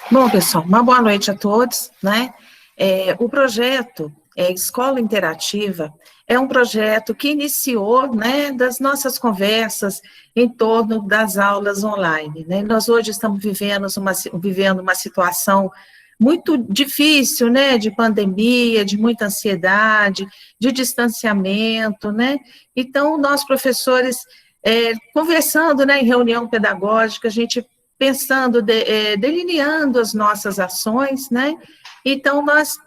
Bom, pessoal, uma boa noite a todos, né? O projeto Escola Interativa é um projeto que iniciou, né, das nossas conversas em torno das aulas online, né? Nós hoje estamos vivendo uma situação muito difícil, né, de pandemia, de muita ansiedade, de distanciamento, né? Então, nós professores, conversando, né, em reunião pedagógica, a gente pensando, delineando as nossas ações, né? Então, nós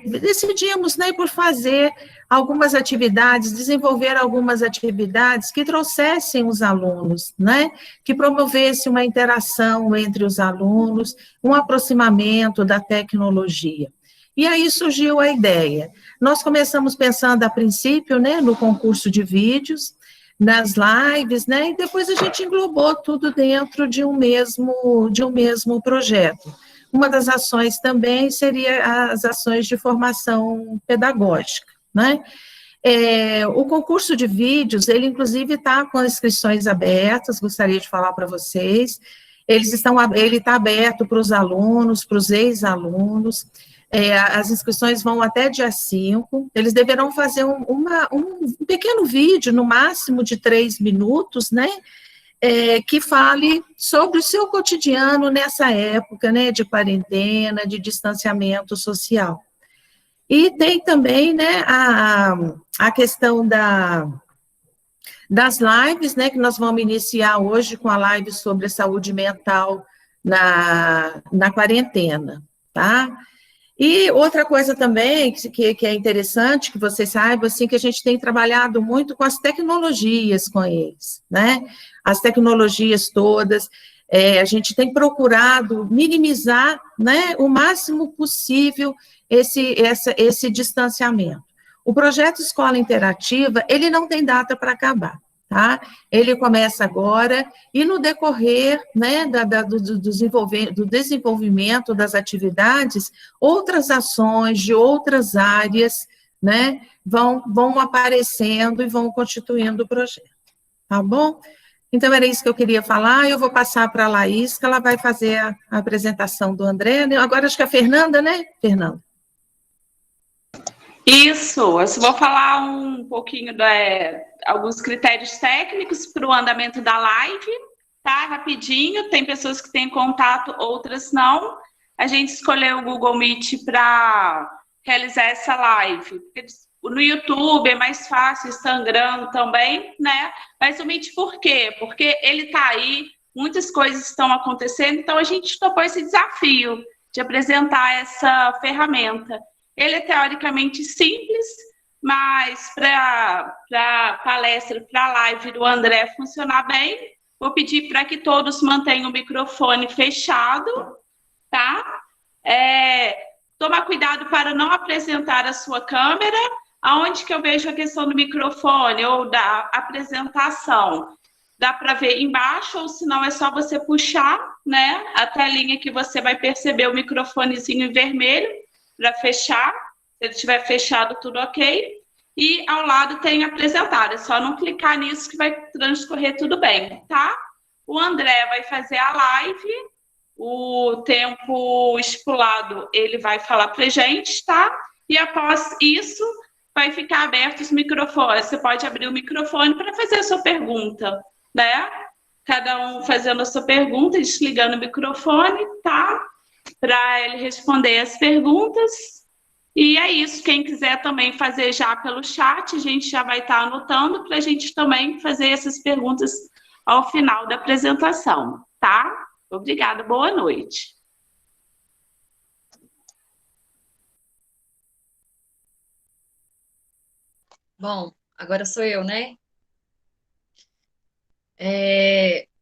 decidimos, né, por fazer algumas atividades, desenvolver algumas atividades que trouxessem os alunos, né, que promovesse uma interação entre os alunos, um aproximamento da tecnologia. E aí surgiu a ideia. Nós começamos pensando, a princípio, né, no concurso de vídeos, nas lives, né, e depois a gente englobou tudo dentro de um mesmo projeto. Uma das ações também seria as ações de formação pedagógica, né? O concurso de vídeos, ele inclusive está com inscrições abertas, gostaria de falar para vocês, ele está aberto para os alunos, para os ex-alunos, as inscrições vão até dia 5, eles deverão fazer um pequeno vídeo, no máximo de 3 minutos, né, que fale sobre o seu cotidiano nessa época, né, de quarentena, de distanciamento social. E tem também, né, a questão das lives, né, que nós vamos iniciar hoje com a live sobre saúde mental na quarentena, tá? E outra coisa também que é interessante que vocês saibam, assim, que a gente tem trabalhado muito com as tecnologias com eles, né? As tecnologias todas, a gente tem procurado minimizar, né, o máximo possível esse distanciamento. O projeto Escola Interativa, ele não tem data para acabar, tá? Ele começa agora, e no decorrer, né, do desenvolvimento das atividades, outras ações de outras áreas, né, vão aparecendo e vão constituindo o projeto, tá bom? Então, era isso que eu queria falar, eu vou passar para a Laís, que ela vai fazer a apresentação do André, né? Agora acho que é a Fernanda, né, Fernanda? Isso, eu vou falar um pouquinho de alguns critérios técnicos para o andamento da live, tá? Rapidinho, tem pessoas que têm contato, outras não. A gente escolheu o Google Meet para realizar essa live. No YouTube é mais fácil, Instagram também, né? Mas o Meet por quê? Porque ele está aí, muitas coisas estão acontecendo, então a gente topou esse desafio de apresentar essa ferramenta. Ele é teoricamente simples, mas para a palestra, para a live do André funcionar bem, vou pedir para que todos mantenham o microfone fechado, tá? Tomar cuidado para não apresentar a sua câmera. Aonde que eu vejo a questão do microfone ou da apresentação? Dá para ver embaixo, ou se não é só você puxar, né, a telinha que você vai perceber o microfonezinho em vermelho, para fechar, se ele estiver fechado, tudo ok. E ao lado tem apresentar, é só não clicar nisso que vai transcorrer tudo bem, tá? O André vai fazer a live, o tempo estipulado ele vai falar pra gente, tá? E após isso, vai ficar aberto os microfones, você pode abrir o microfone para fazer a sua pergunta, né? Cada um fazendo a sua pergunta, desligando o microfone, tá? Para ele responder as perguntas. E é isso, quem quiser também fazer já pelo chat, a gente já vai estar anotando para a gente também fazer essas perguntas ao final da apresentação, tá? Obrigada, boa noite. Bom, agora sou eu, né?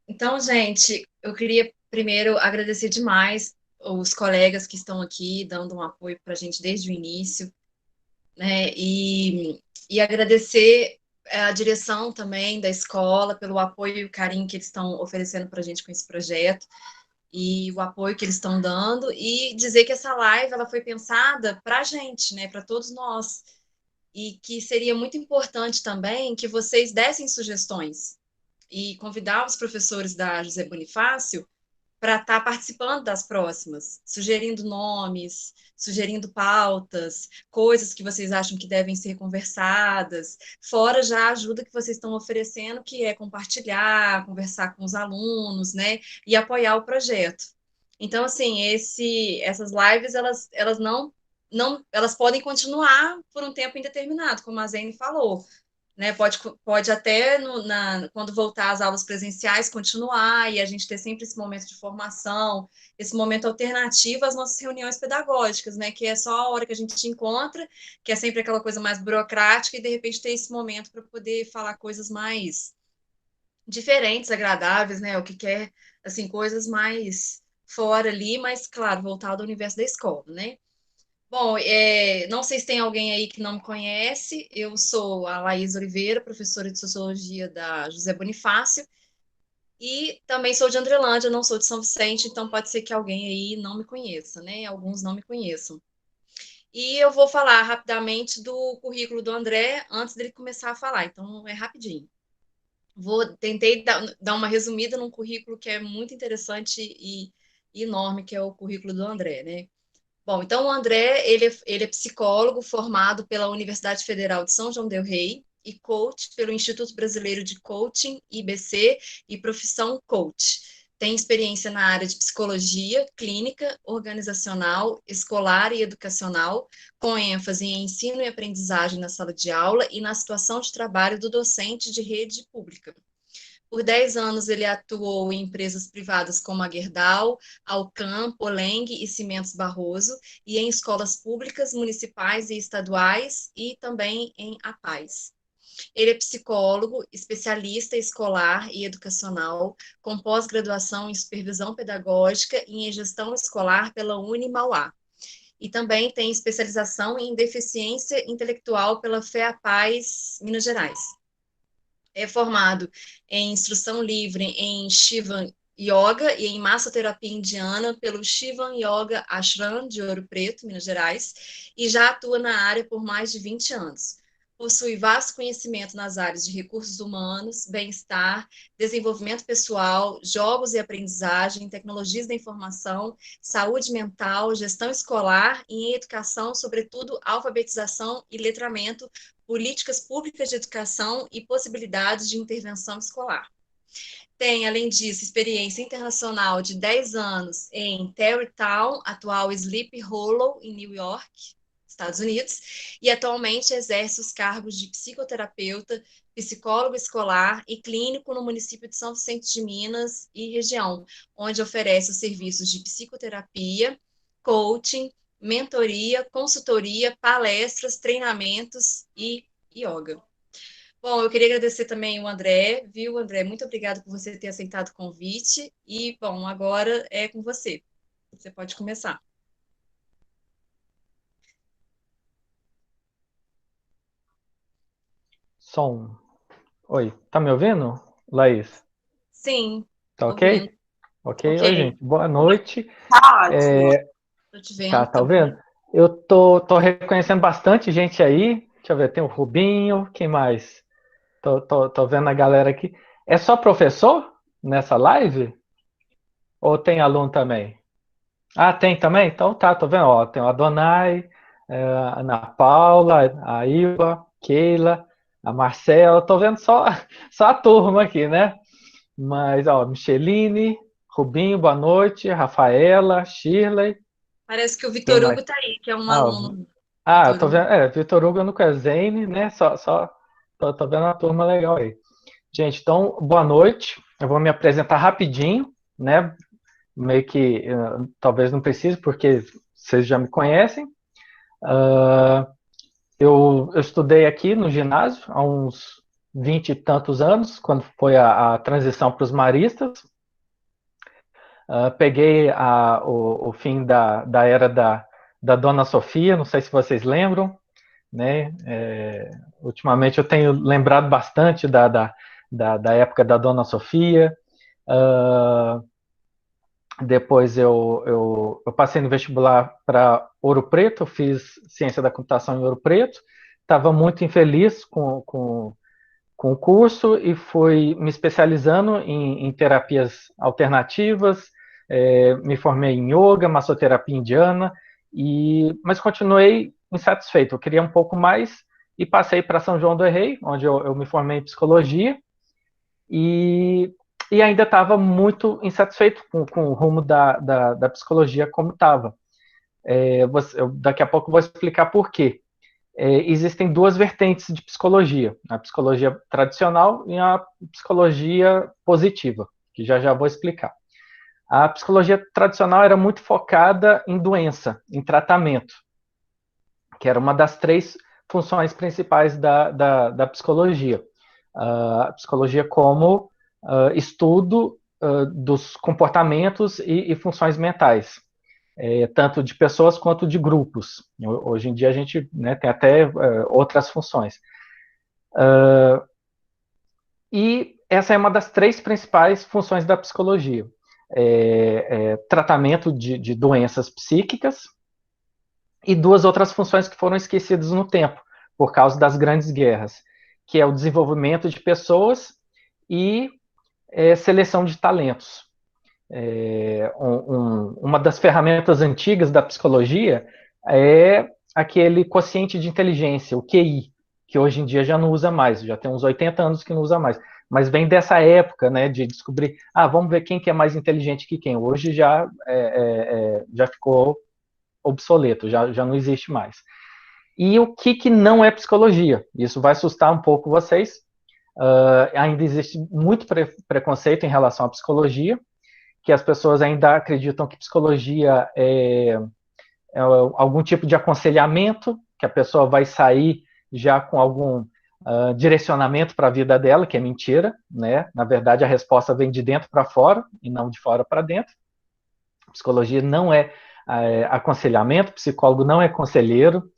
Então, gente, eu queria primeiro agradecer demais os colegas que estão aqui dando um apoio para a gente desde o início, né? E agradecer a direção também da escola pelo apoio e o carinho que eles estão oferecendo para a gente com esse projeto e o apoio que eles estão dando, e dizer que essa live ela foi pensada para a gente, né? Para todos nós, e que seria muito importante também que vocês dessem sugestões e convidar os professores da José Bonifácio para estar participando das próximas, sugerindo nomes, sugerindo pautas, coisas que vocês acham que devem ser conversadas, fora já a ajuda que vocês estão oferecendo, que é compartilhar, conversar com os alunos, né, e apoiar o projeto. Então, assim, essas lives, elas elas podem continuar por um tempo indeterminado, como a Zene falou, né? Pode até, quando voltar às aulas presenciais, continuar, e a gente ter sempre esse momento de formação, esse momento alternativo às nossas reuniões pedagógicas, né? Que é só a hora que a gente te encontra, que é sempre aquela coisa mais burocrática, e de repente ter esse momento para poder falar coisas mais diferentes, agradáveis, né? O que quer, assim, coisas mais fora ali, mas, claro, voltado ao universo da escola, né? Bom, não sei se tem alguém aí que não me conhece. Eu sou a Laís Oliveira, professora de Sociologia da José Bonifácio, e também sou de Andrelândia, não sou de São Vicente, então pode ser que alguém aí não me conheça, né? Alguns não me conheçam. E eu vou falar rapidamente do currículo do André antes dele começar a falar, então é rapidinho. Tentei dar uma resumida num currículo que é muito interessante e enorme, que é o currículo do André, né? Bom, então o André, ele é psicólogo formado pela Universidade Federal de São João del Rei e coach pelo Instituto Brasileiro de Coaching, IBC, e profissão coach. Tem experiência na área de psicologia, clínica, organizacional, escolar e educacional, com ênfase em ensino e aprendizagem na sala de aula e na situação de trabalho do docente de rede pública. Por 10 anos, ele atuou em empresas privadas como a Gerdau, Alcam, Poleng e Cimentos Barroso, e em escolas públicas, municipais e estaduais, e também em APAES. Ele é psicólogo, especialista escolar e educacional, com pós-graduação em supervisão pedagógica e em gestão escolar pela Unimauá. E também tem especialização em deficiência intelectual pela FEAPAES, Minas Gerais. É formado em instrução livre em Shivan Yoga e em massoterapia indiana pelo Shivan Yoga Ashram de Ouro Preto, Minas Gerais, e já atua na área por mais de 20 anos. Possui vasto conhecimento nas áreas de recursos humanos, bem-estar, desenvolvimento pessoal, jogos e aprendizagem, tecnologias da informação, saúde mental, gestão escolar e em educação, sobretudo alfabetização e letramento, políticas públicas de educação e possibilidades de intervenção escolar. Tem, além disso, experiência internacional de 10 anos em Tarrytown, atual Sleepy Hollow, em New York, Estados Unidos, e atualmente exerce os cargos de psicoterapeuta, psicólogo escolar e clínico no município de São Vicente de Minas e região, onde oferece os serviços de psicoterapia, coaching, mentoria, consultoria, palestras, treinamentos e yoga. Bom, eu queria agradecer também o André, viu, André? Muito obrigada por você ter aceitado o convite. E, bom, agora é com você. Você pode começar. Som. Oi, tá me ouvindo, Laís? Sim, Tá ok? ouvindo. Ok. Oi, Ok, gente. Boa noite. Tá ótimo. tô te vendo. Tá ouvindo? Eu tô reconhecendo bastante gente aí. Deixa eu ver, tem o Rubinho, quem mais? Tô vendo a galera aqui. É só professor nessa live? Ou tem aluno também? Ah, tem também? Então tá, tô vendo. Ó, tem o Adonai, a Ana Paula, a Ilva, Keila, a Marcela. Tô vendo só a turma aqui, né? Mas, ó, Micheline, Rubinho, boa noite, Rafaela, Shirley, Parece que o quem Vitor mais? Hugo tá aí, que é um Ah, aluno. eu Vitor tô Hugo. vendo, Vitor Hugo, eu não conheço, Zane, né? Tô vendo uma turma legal aí. Gente, então, boa noite. Eu vou me apresentar rapidinho, né? Meio que talvez não precise, porque vocês já me conhecem. Eu estudei aqui no ginásio há uns 20 e tantos anos, quando foi a transição para os maristas. Peguei o fim da era da Dona Sofia, não sei se vocês lembram, né? Ultimamente eu tenho lembrado bastante da época da Dona Sofia. Depois eu passei no vestibular para Ouro Preto, eu fiz ciência da computação em Ouro Preto, estava muito infeliz com o curso e fui me especializando em terapias alternativas, me formei em yoga, massoterapia indiana, mas continuei insatisfeito. Eu queria um pouco mais e passei para São João do Rei, onde eu me formei em psicologia, e ainda estava muito insatisfeito com o rumo da psicologia como estava. Daqui a pouco eu vou explicar por quê. Existem duas vertentes de psicologia, a psicologia tradicional e a psicologia positiva, que já vou explicar. A psicologia tradicional era muito focada em doença, em tratamento, que era uma das 3 funções principais da psicologia. A psicologia como estudo dos comportamentos e funções mentais, tanto de pessoas quanto de grupos. Hoje em dia a gente, né, tem até outras funções. E essa é uma das 3 principais funções da psicologia. Tratamento de doenças psíquicas e 2 outras funções que foram esquecidas no tempo, por causa das grandes guerras, que é o desenvolvimento de pessoas e seleção de talentos. Uma das ferramentas antigas da psicologia é aquele quociente de inteligência, o QI, que hoje em dia já não usa mais, já tem uns 80 anos que não usa mais, mas vem dessa época, né, de descobrir, vamos ver quem que é mais inteligente que quem. Hoje já ficou obsoleto, já não existe mais. E o que não é psicologia? Isso vai assustar um pouco vocês. Ainda existe muito preconceito em relação à psicologia, que as pessoas ainda acreditam que psicologia é algum tipo de aconselhamento, que a pessoa vai sair já com algum direcionamento para a vida dela, que é mentira, né? Na verdade, a resposta vem de dentro para fora e não de fora para dentro. Psicologia não é aconselhamento, psicólogo não é conselheiro,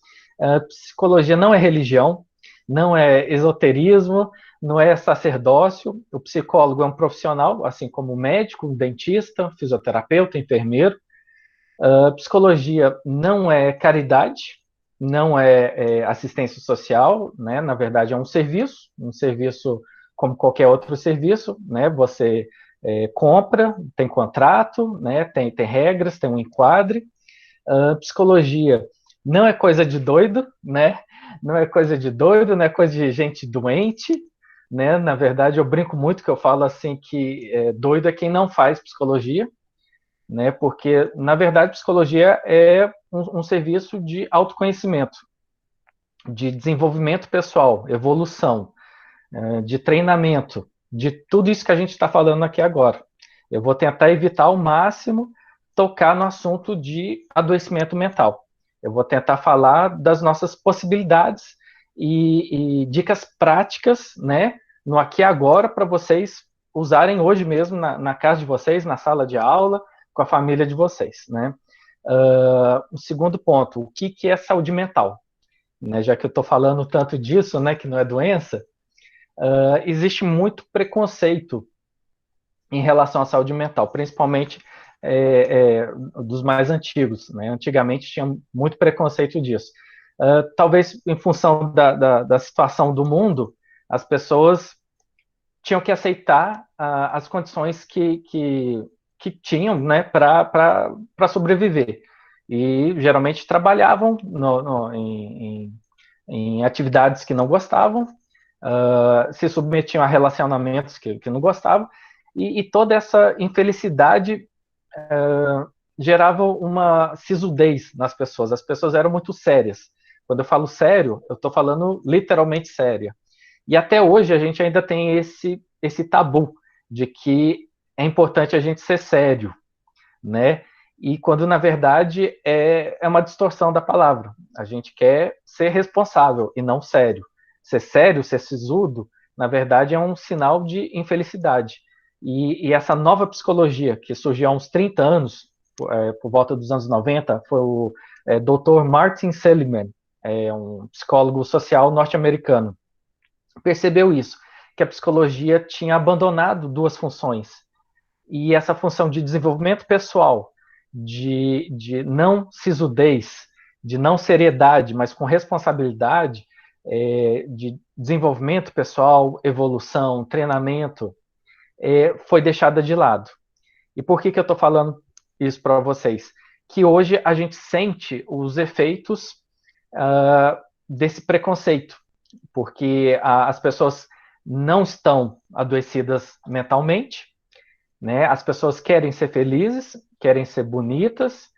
psicologia não é religião, não é esoterismo, não é sacerdócio. O psicólogo é um profissional, assim como o médico, um dentista, fisioterapeuta, enfermeiro. Psicologia não é caridade, não é assistência social, né? Na verdade é um serviço como qualquer outro serviço, né? Você compra, tem contrato, né? Tem regras, tem um enquadre. Psicologia não é coisa de doido, né? Não é coisa de doido, não é coisa de gente doente, né? Na verdade, eu brinco muito que eu falo assim que doido é quem não faz psicologia, né? Porque, na verdade, psicologia é um serviço de autoconhecimento, de desenvolvimento pessoal, evolução, de treinamento, de tudo isso que a gente está falando aqui agora. Eu vou tentar evitar ao máximo tocar no assunto de adoecimento mental. Eu vou tentar falar das nossas possibilidades e dicas práticas, né, no aqui e agora, para vocês usarem hoje mesmo na casa de vocês, na sala de aula, com a família de vocês, né. O segundo ponto, o que é saúde mental? Né, já que eu estou falando tanto disso, né, que não é doença, existe muito preconceito em relação à saúde mental, principalmente dos mais antigos, né? Antigamente tinha muito preconceito disso. Talvez em função da situação do mundo, as pessoas tinham que aceitar as condições que tinham, né, para sobreviver. E geralmente trabalhavam em atividades que não gostavam, se submetiam a relacionamentos que não gostavam, e toda essa infelicidade gerava uma sisudez nas pessoas. As pessoas eram muito sérias. Quando eu falo sério, eu estou falando literalmente séria. E até hoje a gente ainda tem esse tabu de que é importante a gente ser sério, né? E quando, na verdade, é uma distorção da palavra. A gente quer ser responsável e não sério. Ser sério, ser sisudo, na verdade, é um sinal de infelicidade. E essa nova psicologia, que surgiu há uns 30 anos, por volta dos anos 90, foi o Dr. Martin Seligman, um psicólogo social norte-americano. Percebeu isso, que a psicologia tinha abandonado 2 funções. E essa função de desenvolvimento pessoal, de não sisudez, de não seriedade, mas com responsabilidade, de desenvolvimento pessoal, evolução, treinamento, foi deixada de lado. E por que eu estou falando isso para vocês? Que hoje a gente sente os efeitos desse preconceito, porque as pessoas não estão adoecidas mentalmente, né? As pessoas querem ser felizes, querem ser bonitas,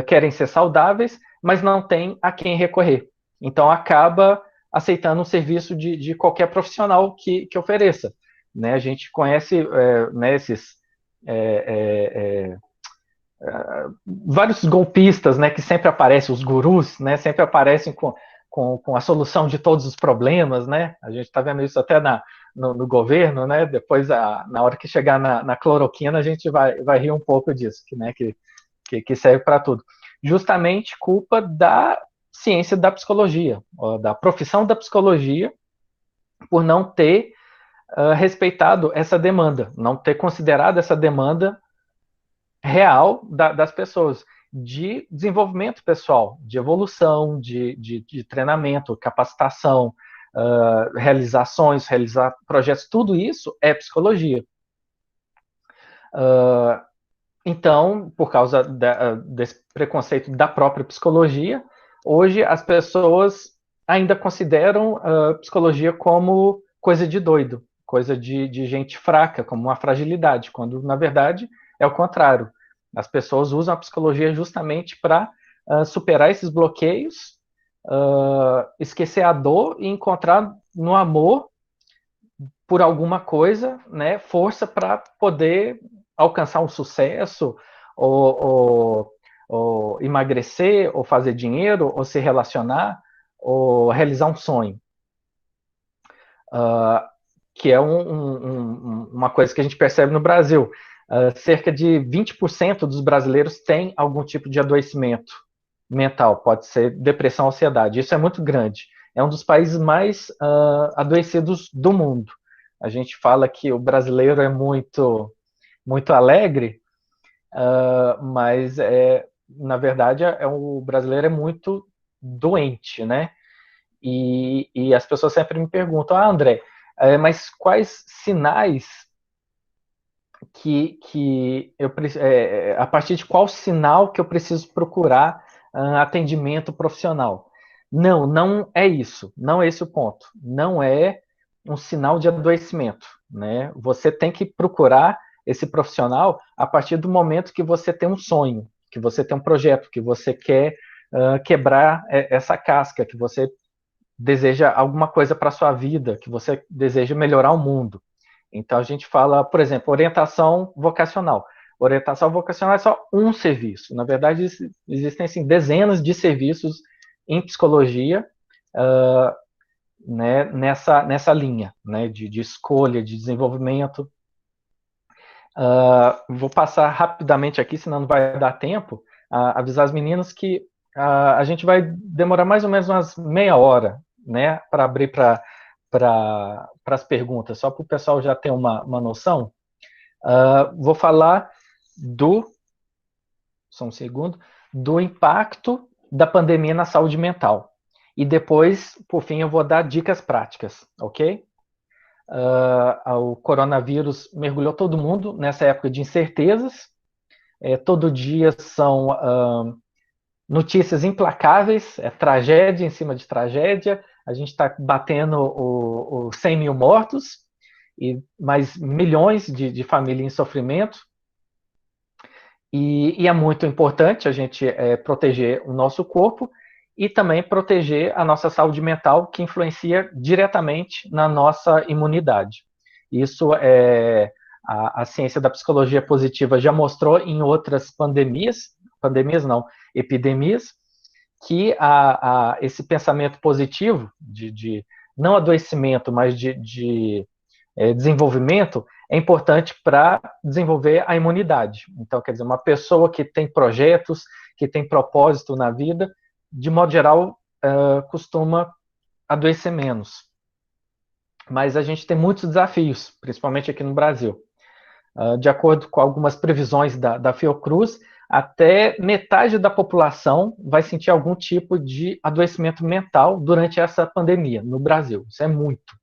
querem ser saudáveis, mas não tem a quem recorrer. Então acaba aceitando um serviço de qualquer profissional que ofereça. Né? A gente conhece né, esses vários golpistas, né, que sempre aparecem, os gurus, né, sempre aparecem com a solução de todos os problemas, né? A gente está vendo isso até no governo, né? Depois, na hora que chegar na cloroquina, a gente vai rir um pouco disso, né? Que serve para tudo. Justamente culpa da ciência da psicologia, da profissão da psicologia, por não ter respeitado essa demanda, não ter considerado essa demanda real das pessoas, de desenvolvimento pessoal, de evolução, de treinamento, capacitação, realizações, realizar projetos, tudo isso é psicologia. Então, por causa desse preconceito da própria psicologia, hoje as pessoas ainda consideram a psicologia como coisa de doido, coisa de gente fraca, como uma fragilidade, quando, na verdade, é o contrário. As pessoas usam a psicologia justamente para superar esses bloqueios, esquecer a dor e encontrar no amor por alguma coisa, né, força para poder alcançar um sucesso, ou emagrecer, ou fazer dinheiro, ou se relacionar, ou realizar um sonho. Que é uma coisa que a gente percebe no Brasil. Cerca de 20% dos brasileiros têm algum tipo de adoecimento mental, pode ser depressão, ansiedade. Isso é muito grande. É um dos países mais adoecidos do mundo. A gente fala que o brasileiro é muito alegre, mas na verdade o brasileiro é muito doente, né? E as pessoas sempre me perguntam, André, mas quais sinais que eu a partir de qual sinal que eu preciso procurar atendimento profissional? Não é isso, não é esse o ponto. Não é um sinal de adoecimento, né? Você tem que procurar esse profissional a partir do momento que você tem um sonho, que você tem um projeto, que você quer quebrar essa casca, que você deseja alguma coisa para a sua vida, que você deseja melhorar o mundo. Então, a gente fala, por exemplo, orientação vocacional. Orientação vocacional é só um serviço. Na verdade, existem assim, dezenas de serviços em psicologia né, nessa linha né, de escolha, de desenvolvimento. Vou passar rapidamente aqui, senão não vai dar tempo, avisar as meninas que a gente vai demorar mais ou menos umas meia hora né, para abrir para as perguntas, só para o pessoal já ter uma noção. Vou falar só um segundo, do impacto da pandemia na saúde mental. E depois, por fim, eu vou dar dicas práticas, ok? O coronavírus mergulhou todo mundo nessa época de incertezas. Todo dia são notícias implacáveis, tragédia em cima de tragédia. A gente está batendo os 100 mil mortos, e mais milhões de famílias em sofrimento. E é muito importante a gente proteger o nosso corpo e também proteger a nossa saúde mental, que influencia diretamente na nossa imunidade. Isso a ciência da psicologia positiva já mostrou em outras epidemias, que esse pensamento positivo, de não adoecimento, mas de desenvolvimento, é importante para desenvolver a imunidade. Então, quer dizer, uma pessoa que tem projetos, que tem propósito na vida, de modo geral, costuma adoecer menos. Mas a gente tem muitos desafios, principalmente aqui no Brasil. De acordo com algumas previsões da Fiocruz, até metade da população vai sentir algum tipo de adoecimento mental durante essa pandemia no Brasil. Isso é muito.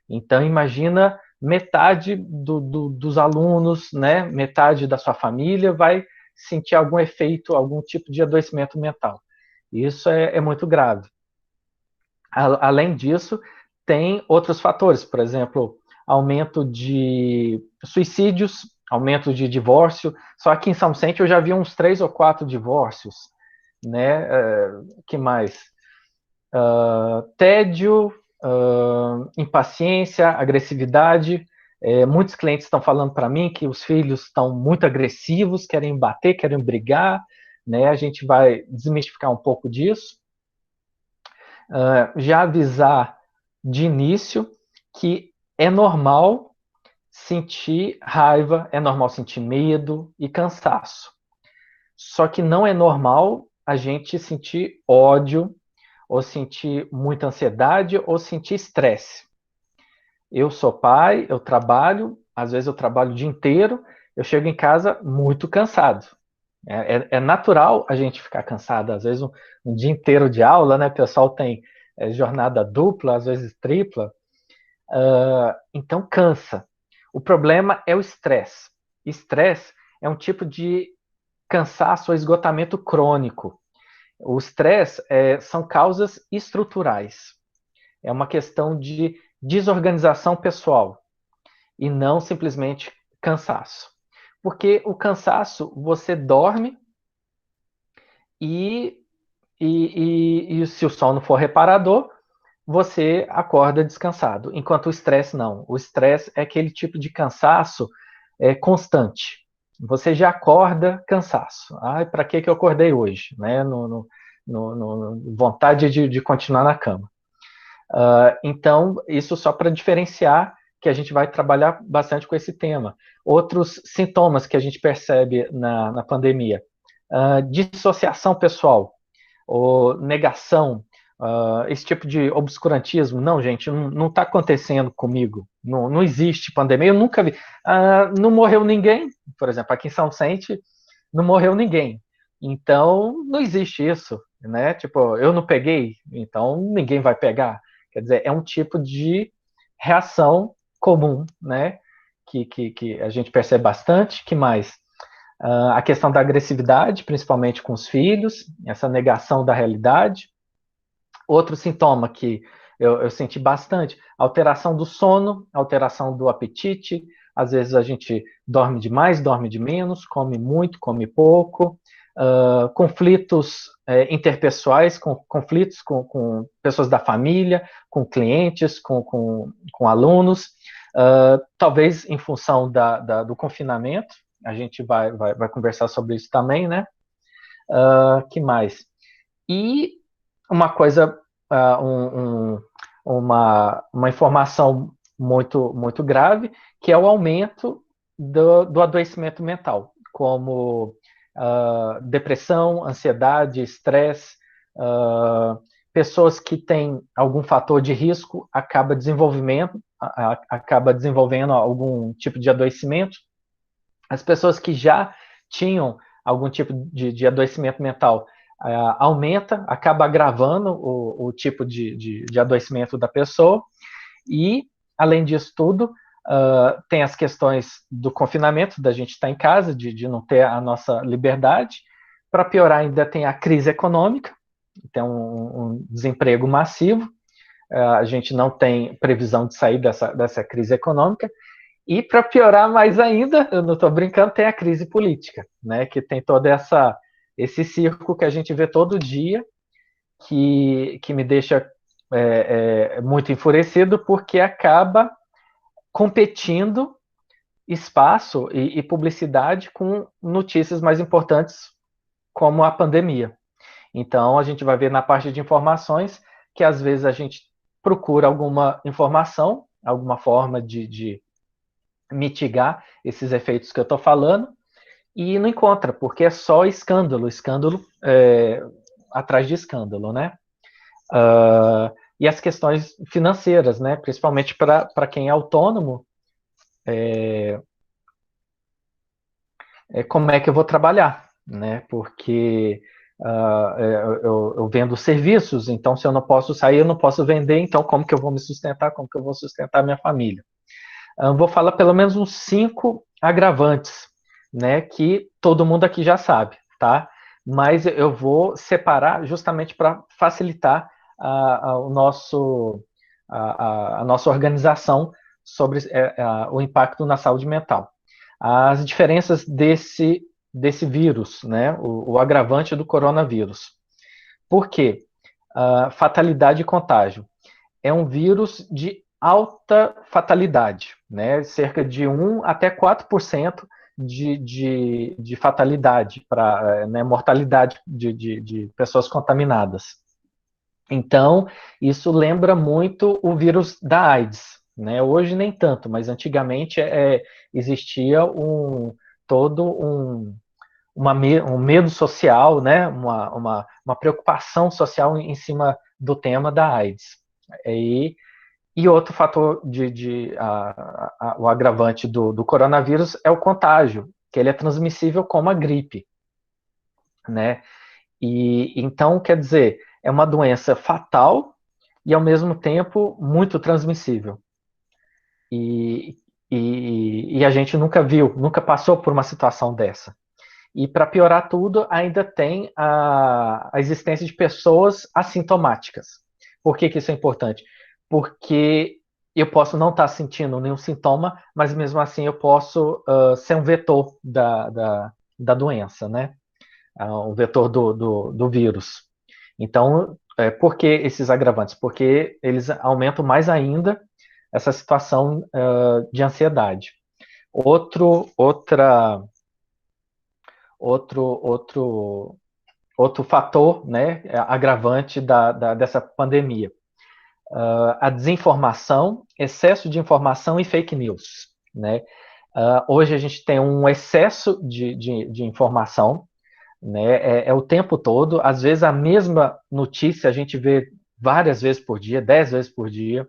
Então, imagina metade dos alunos, né, metade da sua família vai sentir algum efeito, algum tipo de adoecimento mental. Isso é muito grave. Além disso, tem outros fatores, por exemplo, aumento de suicídios, aumento de divórcio. Só aqui em São Vicente eu já vi uns 3 ou 4 divórcios, né? Que mais? Tédio, impaciência, agressividade. Muitos clientes estão falando para mim que os filhos estão muito agressivos, querem bater, querem brigar, né? A gente vai desmistificar um pouco disso. Já avisar de início que é normal sentir raiva, é normal sentir medo e cansaço. Só que não é normal a gente sentir ódio, ou sentir muita ansiedade, ou sentir estresse. Eu sou pai, eu trabalho, às vezes eu trabalho o dia inteiro, eu chego em casa muito cansado. É natural a gente ficar cansado, às vezes um dia inteiro de aula, né? O pessoal tem jornada dupla, às vezes tripla, então cansa. O problema é o estresse. Estresse é um tipo de cansaço ou esgotamento crônico. O estresse são causas estruturais. É uma questão de desorganização pessoal e não simplesmente cansaço. Porque o cansaço, você dorme e se o sono for reparador, você acorda descansado. Enquanto o estresse não. O estresse é aquele tipo de cansaço constante. Você já acorda cansaço. Ai, para que eu acordei hoje? Né? Vontade de continuar na cama. Então, isso só para diferenciar que a gente vai trabalhar bastante com esse tema. Outros sintomas que a gente percebe na pandemia. Dissociação pessoal, ou negação, esse tipo de obscurantismo. Não, gente, não está acontecendo comigo. Não existe pandemia, eu nunca vi. Não morreu ninguém, por exemplo, aqui em São Vicente, não morreu ninguém. Então, não existe isso, né? Tipo, eu não peguei, então ninguém vai pegar. Quer dizer, é um tipo de reação comum, né? Que a gente percebe bastante. Que mais? A questão da agressividade, principalmente com os filhos, essa negação da realidade. Outro sintoma que eu senti bastante, alteração do sono, alteração do apetite. Às vezes a gente dorme demais, dorme de menos, come muito, come pouco. Conflitos interpessoais, conflitos com pessoas da família, com clientes, com alunos. Talvez em função do confinamento, a gente vai conversar sobre isso também, né? Que mais? E uma coisa, uma informação muito grave, que é o aumento do adoecimento mental, como depressão, ansiedade, estresse. Pessoas que têm algum fator de risco acaba desenvolvendo algum tipo de adoecimento. As pessoas que já tinham algum tipo de adoecimento mental aumenta, acaba agravando o tipo de adoecimento da pessoa. E, além disso tudo, tem as questões do confinamento, da gente estar em casa, de não ter a nossa liberdade. Para piorar, ainda tem a crise econômica, tem um desemprego massivo, a gente não tem previsão de sair dessa crise econômica. E, para piorar mais ainda, eu não estou brincando, tem a crise política, né, que tem todo esse circo que a gente vê todo dia, que me deixa muito enfurecido, porque acaba competindo espaço e publicidade com notícias mais importantes, como a pandemia. Então, a gente vai ver na parte de informações que, às vezes, a gente procura alguma informação, alguma forma de mitigar esses efeitos que eu estou falando, e não encontra, porque é só escândalo atrás de escândalo, né? E as questões financeiras, né? Principalmente para quem é autônomo, como é que eu vou trabalhar, né? Porque eu vendo serviços, então se eu não posso sair, eu não posso vender, então como que eu vou me sustentar, como que eu vou sustentar minha família? Vou falar pelo menos uns 5 agravantes, né, que todo mundo aqui já sabe, tá? Mas eu vou separar justamente para facilitar o a nossa organização sobre o impacto na saúde mental. As diferenças desse vírus, né, o agravante do coronavírus. Por quê? Fatalidade e contágio. É um vírus de alta fatalidade, né? Cerca de 1 até 4% de fatalidade, né, mortalidade de pessoas contaminadas. Então, isso lembra muito o vírus da AIDS, né? Hoje nem tanto, mas antigamente existia todo um medo social, né? Uma preocupação social em cima do tema da AIDS. E outro fator o agravante do coronavírus é o contágio, que ele é transmissível como a gripe, né? E então, quer dizer, é uma doença fatal e ao mesmo tempo muito transmissível. E a gente nunca passou por uma situação dessa. E para piorar tudo, ainda tem a existência de pessoas assintomáticas. Por que isso é importante? Porque eu posso não estar sentindo nenhum sintoma, mas mesmo assim eu posso ser um vetor da doença, né? Um vetor do vírus. Então, por que esses agravantes? Porque eles aumentam mais ainda essa situação de ansiedade. Outro fator, né, agravante dessa pandemia. A desinformação, excesso de informação e fake news, né? Hoje a gente tem um excesso de informação, né? O tempo todo, às vezes a mesma notícia a gente vê várias vezes por dia, 10 vezes por dia.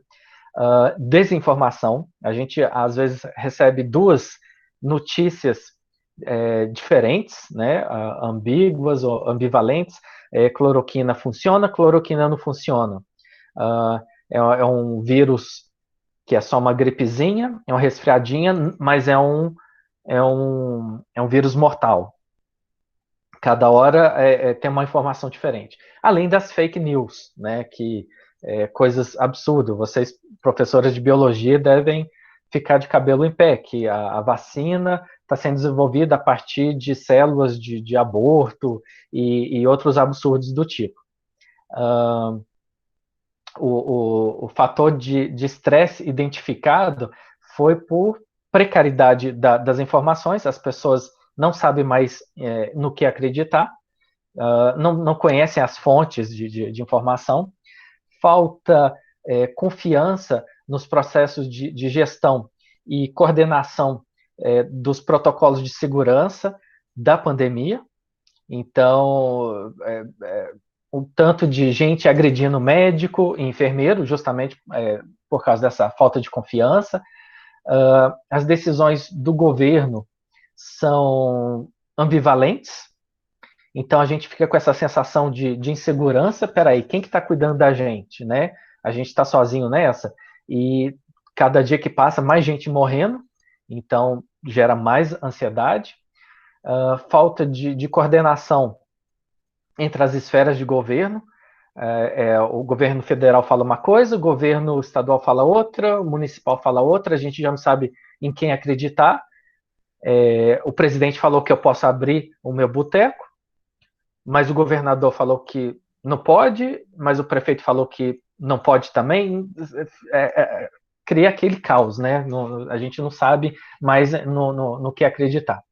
Desinformação, a gente às vezes recebe 2 notícias diferentes, né, ambíguas ou ambivalentes. Cloroquina funciona, cloroquina não funciona. É um vírus que é só uma gripezinha, é uma resfriadinha, mas é um vírus mortal. Cada hora tem uma informação diferente. Além das fake news, né, que coisas absurdas. Vocês, professoras de biologia, devem ficar de cabelo em pé, que a vacina está sendo desenvolvida a partir de células de aborto e outros absurdos do tipo. O fator de estresse identificado foi por precariedade das informações, as pessoas não sabem mais no que acreditar, não conhecem as fontes de informação, falta confiança nos processos de gestão e coordenação dos protocolos de segurança da pandemia. Então, um tanto de gente agredindo médico e enfermeiro, justamente por causa dessa falta de confiança. As decisões do governo são ambivalentes, então a gente fica com essa sensação de insegurança. Peraí, quem que está cuidando da gente, né? A gente está sozinho nessa, e cada dia que passa, mais gente morrendo, então gera mais ansiedade. Falta de coordenação entre as esferas de governo. O governo federal fala uma coisa, o governo estadual fala outra, o municipal fala outra, a gente já não sabe em quem acreditar. O presidente falou que eu posso abrir o meu boteco, mas o governador falou que não pode, mas o prefeito falou que não pode também. Cria aquele caos, né? A gente não sabe mais no que acreditar.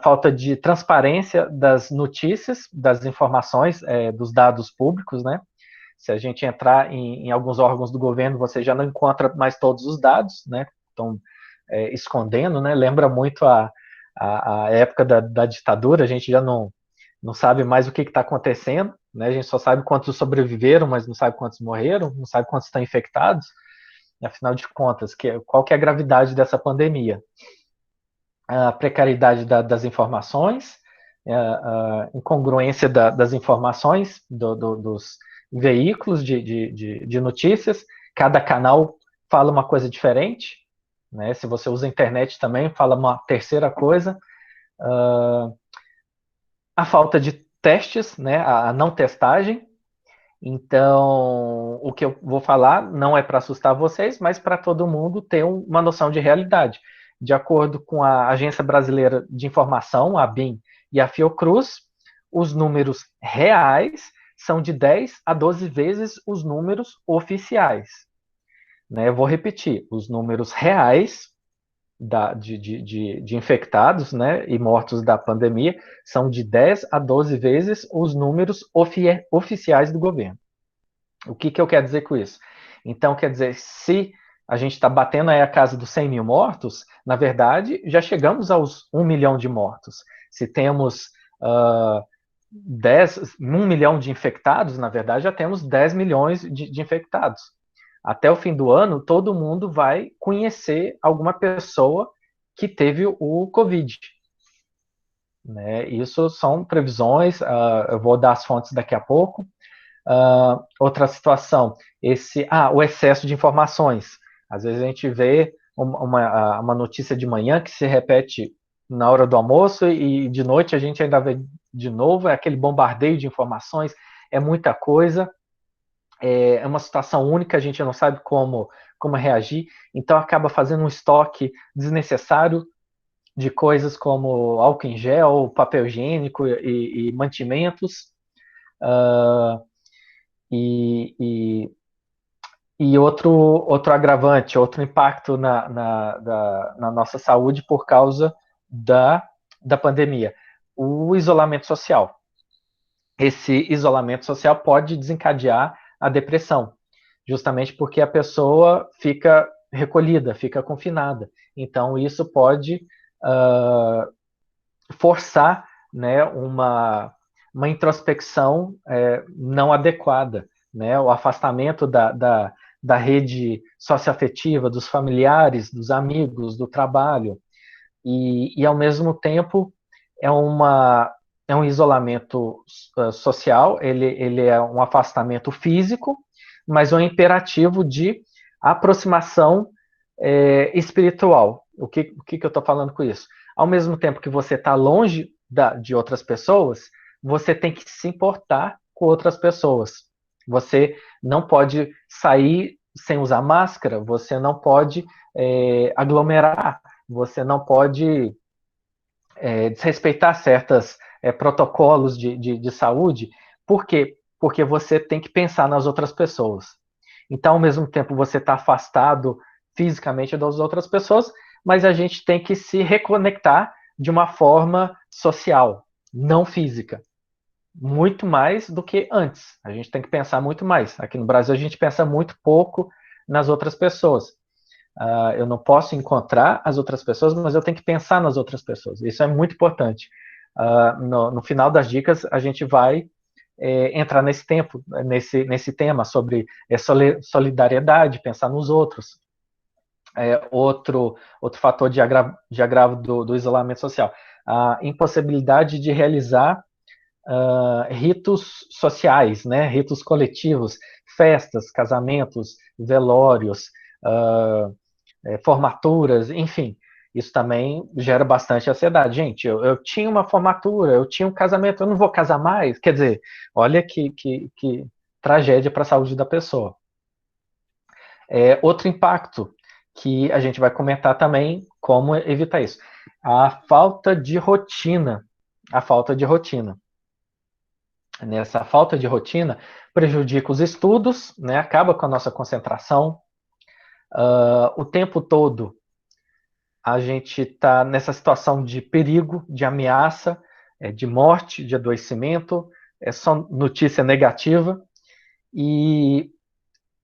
Falta de transparência das notícias, das informações, dos dados públicos, né? Se a gente entrar em alguns órgãos do governo, você já não encontra mais todos os dados, né? Estão escondendo, né? Lembra muito a época da ditadura, a gente já não sabe mais o que está acontecendo, né? A gente só sabe quantos sobreviveram, mas não sabe quantos morreram, não sabe quantos estão infectados. Afinal de contas, qual que é a gravidade dessa pandemia? A precariedade das informações, a incongruência das informações dos veículos de notícias. Cada canal fala uma coisa diferente, né? Se você usa a internet também, fala uma terceira coisa, a falta de testes, né? A não testagem. Então, o que eu vou falar não é para assustar vocês, mas para todo mundo ter uma noção de realidade. De acordo com a Agência Brasileira de Informação, a ABIN, e a Fiocruz, os números reais são de 10 a 12 vezes os números oficiais. Né? Eu vou repetir, os números reais de infectados, né, e mortos da pandemia são de 10 a 12 vezes os números oficiais do governo. O que eu quero dizer com isso? Então, quer dizer, se a gente está batendo aí a casa dos 100 mil mortos, na verdade, já chegamos aos 1 milhão de mortos. Se temos 1 milhão de infectados, na verdade, já temos 10 milhões de infectados. Até o fim do ano, todo mundo vai conhecer alguma pessoa que teve o Covid. Né? Isso são previsões, eu vou dar as fontes daqui a pouco. Outra situação, o excesso de informações. Às vezes a gente vê uma notícia de manhã que se repete na hora do almoço e de noite a gente ainda vê de novo, é aquele bombardeio de informações, é muita coisa. É uma situação única, a gente não sabe como reagir, então acaba fazendo um estoque desnecessário de coisas como álcool em gel, papel higiênico e mantimentos, e outro agravante, outro impacto na nossa saúde por causa da pandemia, o isolamento social. Esse isolamento social pode desencadear a depressão, justamente porque a pessoa fica recolhida, fica confinada. Então, isso pode forçar, né, uma introspecção não adequada, né, o afastamento da rede socioafetiva, dos familiares, dos amigos, do trabalho, e ao mesmo tempo é um isolamento social, ele é um afastamento físico, mas é um imperativo de aproximação espiritual. O que eu estou falando com isso? Ao mesmo tempo que você está longe de outras pessoas, você tem que se importar com outras pessoas. Você não pode sair sem usar máscara, você não pode aglomerar, você não pode desrespeitar certos protocolos de saúde. Por quê? Porque você tem que pensar nas outras pessoas. Então, ao mesmo tempo, você está afastado fisicamente das outras pessoas, mas a gente tem que se reconectar de uma forma social, não física. Muito mais do que antes. A gente tem que pensar muito mais. Aqui no Brasil, a gente pensa muito pouco nas outras pessoas. Eu não posso encontrar as outras pessoas, mas eu tenho que pensar nas outras pessoas. Isso é muito importante. No final das dicas, a gente vai entrar nesse tema sobre solidariedade, pensar nos outros. Outro fator de agravo do isolamento social. A impossibilidade de realizar ritos sociais, né? Ritos coletivos, festas, casamentos, velórios, formaturas, enfim. Isso também gera bastante ansiedade. Gente, eu tinha uma formatura, eu tinha um casamento, eu não vou casar mais? Quer dizer, olha que tragédia para a saúde da pessoa. Outro impacto que a gente vai comentar também como evitar isso. A falta de rotina. Essa falta de rotina prejudica os estudos, né, acaba com a nossa concentração. O tempo todo a gente está nessa situação de perigo, de ameaça, de morte, de adoecimento, é só notícia negativa. E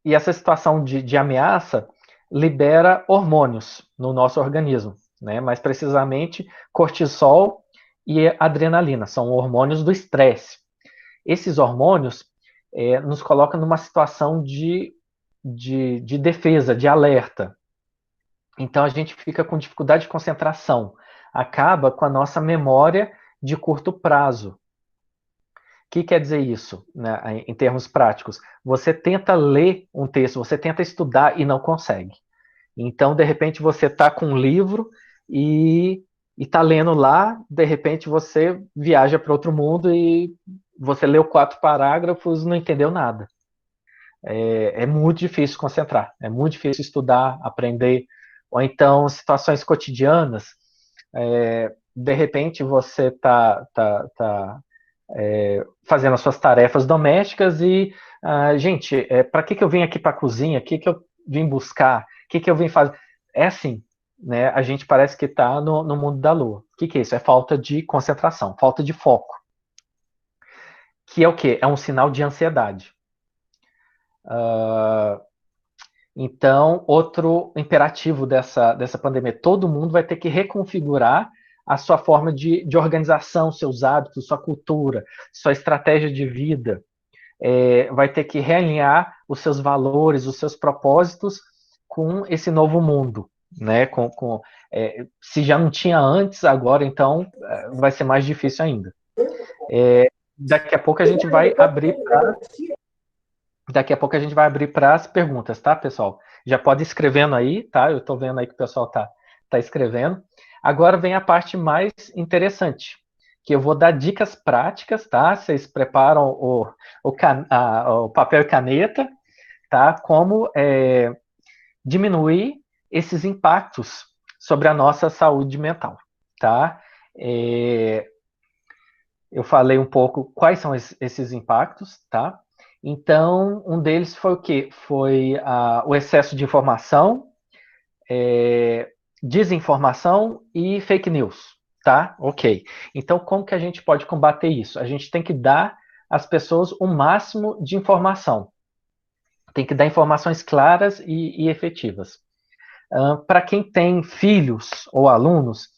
essa situação de ameaça libera hormônios no nosso organismo, né? Mais precisamente cortisol e adrenalina, são hormônios do estresse. Esses hormônios nos colocam numa situação de defesa, de alerta. Então a gente fica com dificuldade de concentração, acaba com a nossa memória de curto prazo. O que quer dizer isso, né, em termos práticos? Você tenta ler um texto, você tenta estudar e não consegue. Então, de repente, você está com um livro e está lendo lá, de repente você viaja para outro mundo e você leu 4 parágrafos e não entendeu nada. É muito difícil concentrar, é muito difícil estudar, aprender, ou então situações cotidianas, de repente você está fazendo as suas tarefas domésticas e, gente, para que eu vim aqui para a cozinha? O que eu vim buscar? O que eu vim fazer? É assim, né? A gente parece que está no mundo da lua. O que é isso? É falta de concentração, falta de foco. Que é o quê? É um sinal de ansiedade. Então, outro imperativo dessa pandemia, todo mundo vai ter que reconfigurar a sua forma de organização, seus hábitos, sua cultura, sua estratégia de vida. Vai ter que realinhar os seus valores, os seus propósitos com esse novo mundo, né? Se já não tinha antes, agora então vai ser mais difícil ainda. Daqui a pouco a gente vai abrir para as perguntas, tá, pessoal? Já pode ir escrevendo aí, tá? Eu estou vendo aí que o pessoal tá escrevendo. Agora vem a parte mais interessante, que eu vou dar dicas práticas, tá? Vocês preparam o papel e caneta, tá? Como diminuir esses impactos sobre a nossa saúde mental, tá? Eu falei um pouco quais são esses impactos, tá? Então, um deles foi o quê? Foi o excesso de informação, desinformação e fake news, tá? Ok. Então, como que a gente pode combater isso? A gente tem que dar às pessoas o máximo de informação. Tem que dar informações claras e efetivas. Para quem tem filhos ou alunos,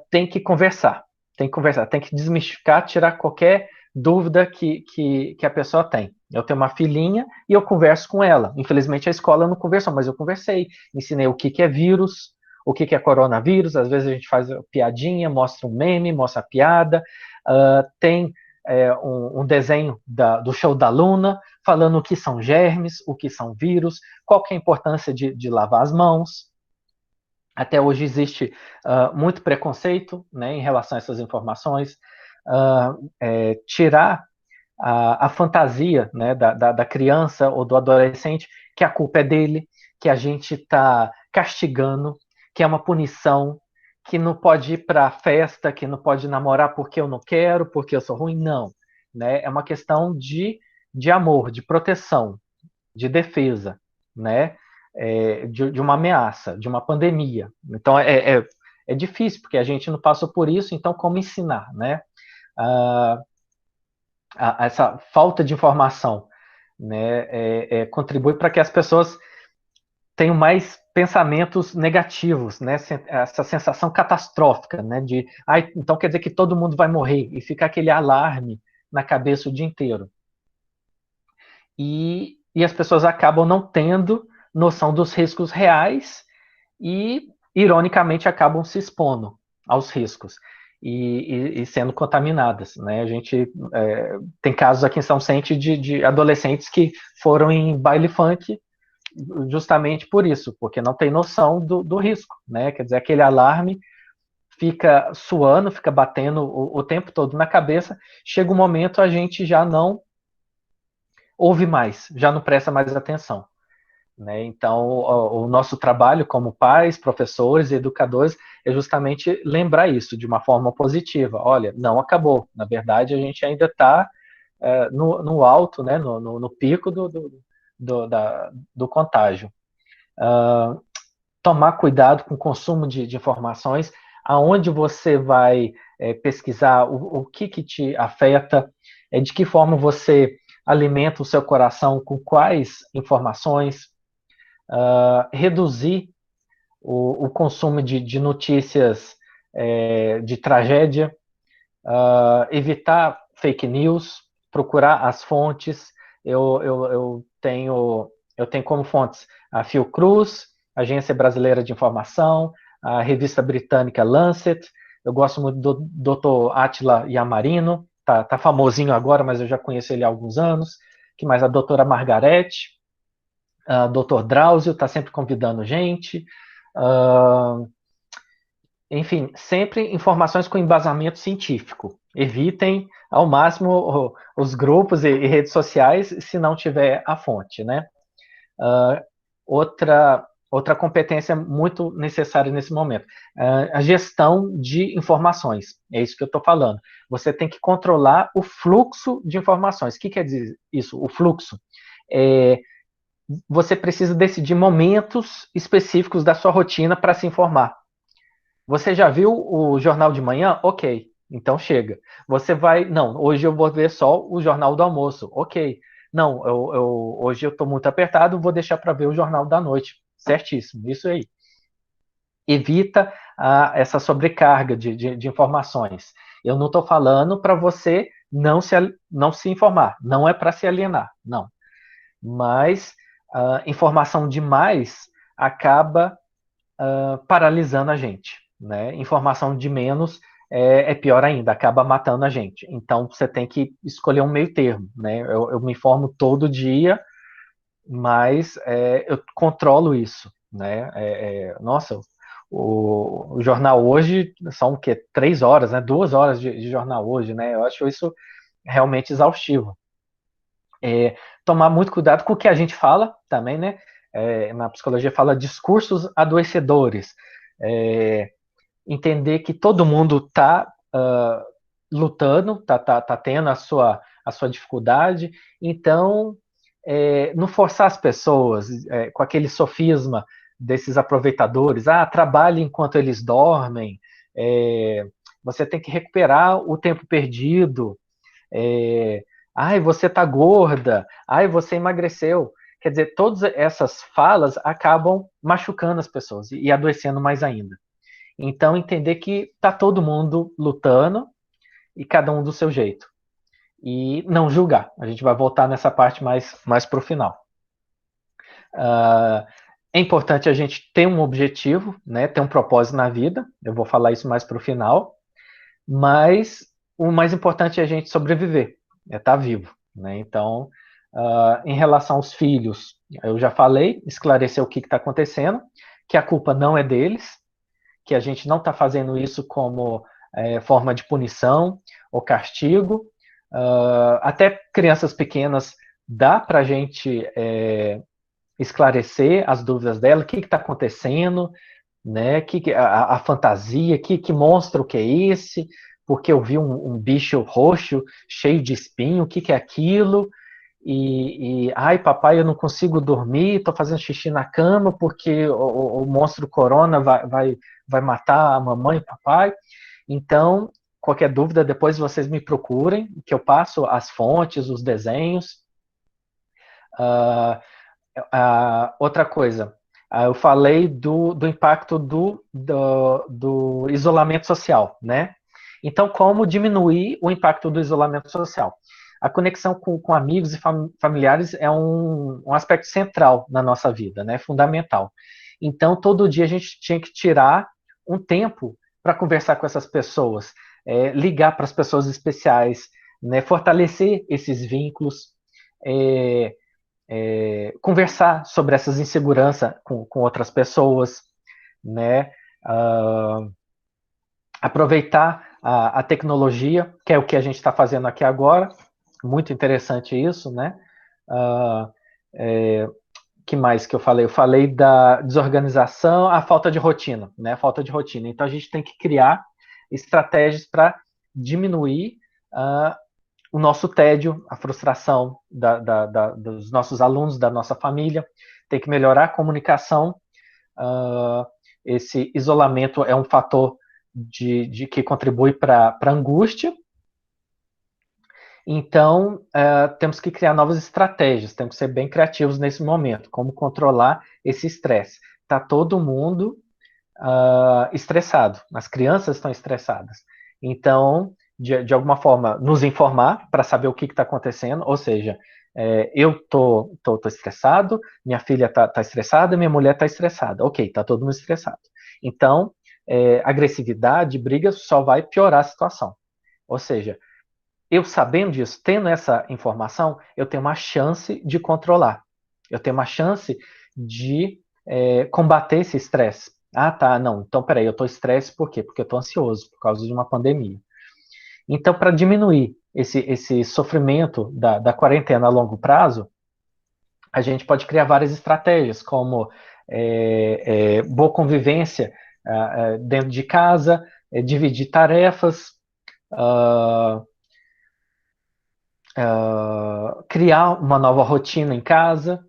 tem que conversar. Tem que desmistificar, tirar qualquer dúvida que a pessoa tem. Eu tenho uma filhinha e eu converso com ela. Infelizmente a escola não conversou, mas eu conversei. Ensinei o que é vírus, o que é coronavírus. Às vezes a gente faz piadinha, mostra um meme, mostra a piada. Tem um desenho do show da Luna, falando o que são germes, o que são vírus, qual que é a importância de lavar as mãos. Até hoje existe muito preconceito, né, em relação a essas informações. Tirar a fantasia, né, da criança ou do adolescente, que a culpa é dele, que a gente está castigando, que é uma punição, que não pode ir para a festa, que não pode namorar porque eu não quero, porque eu sou ruim. Não. Né? É uma questão de amor, de proteção, de defesa, né? De uma ameaça, de uma pandemia. Então, é difícil, porque a gente não passou por isso, então como ensinar, né? Essa falta de informação, né? Contribui para que as pessoas tenham mais pensamentos negativos, né? Essa sensação catastrófica, né? Então quer dizer que todo mundo vai morrer, e fica aquele alarme na cabeça o dia inteiro. E as pessoas acabam não tendo noção dos riscos reais e, ironicamente, acabam se expondo aos riscos e sendo contaminadas. Né? A gente tem casos aqui em São Vicente de adolescentes que foram em baile funk justamente por isso, porque não tem noção do risco. Né? Quer dizer, aquele alarme fica suando, fica batendo o tempo todo na cabeça, chega um momento a gente já não ouve mais, já não presta mais atenção. Né? Então, o nosso trabalho como pais, professores e educadores é justamente lembrar isso de uma forma positiva. Olha, não acabou. Na verdade, a gente ainda está no alto, né? no pico do contágio. Tomar cuidado com o consumo de informações, aonde você vai pesquisar, o que te afeta, de que forma você alimenta o seu coração com quais informações, reduzir o consumo de notícias de tragédia, evitar fake news, procurar as fontes. Eu tenho como fontes a Fiocruz, Agência Brasileira de Informação, a revista britânica Lancet. Eu gosto muito do Dr. Átila Yamarino, tá famosinho agora, mas eu já conheço ele há alguns anos. Que mais? A doutora Margarete, Dr. Drauzio está sempre convidando gente. Enfim, sempre informações com embasamento científico. Evitem ao máximo os grupos e redes sociais se não tiver a fonte, né? Outra competência muito necessária nesse momento, a gestão de informações. É isso que eu estou falando. Você tem que controlar o fluxo de informações. O que quer dizer isso? O fluxo. Você precisa decidir momentos específicos da sua rotina para se informar. Você já viu o jornal de manhã? Ok, então chega. Você vai, não, hoje eu vou ver só o jornal do almoço. Ok, não, hoje eu estou muito apertado, vou deixar para ver o jornal da noite. Certíssimo, isso aí. Evita essa sobrecarga de informações. Eu não estou falando para você não se informar, não é para se alienar, não. Mas informação demais acaba paralisando a gente, né? Informação de menos é pior ainda, acaba matando a gente. Então você tem que escolher um meio termo, né? Eu me informo todo dia, mas eu controlo isso, né? Nossa, o jornal hoje são o quê? 3 horas, né? 2 horas de jornal hoje, né? Eu acho isso realmente exaustivo. Tomar muito cuidado com o que a gente fala também, né? Na psicologia fala discursos adoecedores. Entender que todo mundo está lutando, tá tendo a sua dificuldade, então não forçar as pessoas com aquele sofisma desses aproveitadores, trabalhe enquanto eles dormem, você tem que recuperar o tempo perdido, ai, você tá gorda, ai, você emagreceu. Quer dizer, todas essas falas acabam machucando as pessoas e adoecendo mais ainda. Então, entender que tá todo mundo lutando e cada um do seu jeito. E não julgar. A gente vai voltar nessa parte mais para o final. É importante a gente ter um objetivo, né, ter um propósito na vida. Eu vou falar isso mais para o final. Mas o mais importante é a gente sobreviver, é estar vivo, né? Então, em relação aos filhos, eu já falei, esclarecer o que está acontecendo, que a culpa não é deles, que a gente não está fazendo isso como forma de punição ou castigo. Até crianças pequenas dá para a gente esclarecer as dúvidas dela, o que está acontecendo, né? A fantasia, que monstro que é esse? Porque eu vi um bicho roxo, cheio de espinho, o que é aquilo? Ai, papai, eu não consigo dormir, estou fazendo xixi na cama porque o monstro corona vai matar a mamãe e o papai. Então, qualquer dúvida, depois vocês me procurem, que eu passo as fontes, os desenhos. Outra coisa, eu falei do impacto do isolamento social, né? Então, como diminuir o impacto do isolamento social? A conexão com amigos e familiares é um aspecto central na nossa vida, né? Fundamental. Então, todo dia a gente tinha que tirar um tempo para conversar com essas pessoas, ligar para as pessoas especiais, né? Fortalecer esses vínculos, conversar sobre essas inseguranças com outras pessoas, né? Aproveitar a tecnologia, que é o que a gente está fazendo aqui agora, muito interessante isso, né? Que mais que eu falei? Eu falei da desorganização, a falta de rotina, né? A falta de rotina. Então a gente tem que criar estratégias para diminuir o nosso tédio, a frustração dos nossos alunos, da nossa família, tem que melhorar a comunicação. Esse isolamento é um fator que contribui para a angústia. Então, temos que criar novas estratégias, temos que ser bem criativos nesse momento, como controlar esse estresse. Está todo mundo estressado, as crianças estão estressadas. Então, de alguma forma, nos informar para saber o que está acontecendo, ou seja, eu tô estressado, minha filha tá estressada, minha mulher está estressada. Ok, tá todo mundo estressado. Então, agressividade, briga só vai piorar a situação. Ou seja, eu sabendo disso, tendo essa informação, eu tenho uma chance de controlar. Eu tenho uma chance de combater esse estresse. Ah, tá, não, então peraí, eu estou estresse por quê? Porque eu estou ansioso, por causa de uma pandemia. Então, para diminuir esse sofrimento da quarentena a longo prazo, a gente pode criar várias estratégias, como boa convivência dentro de casa, dividir tarefas, criar uma nova rotina em casa,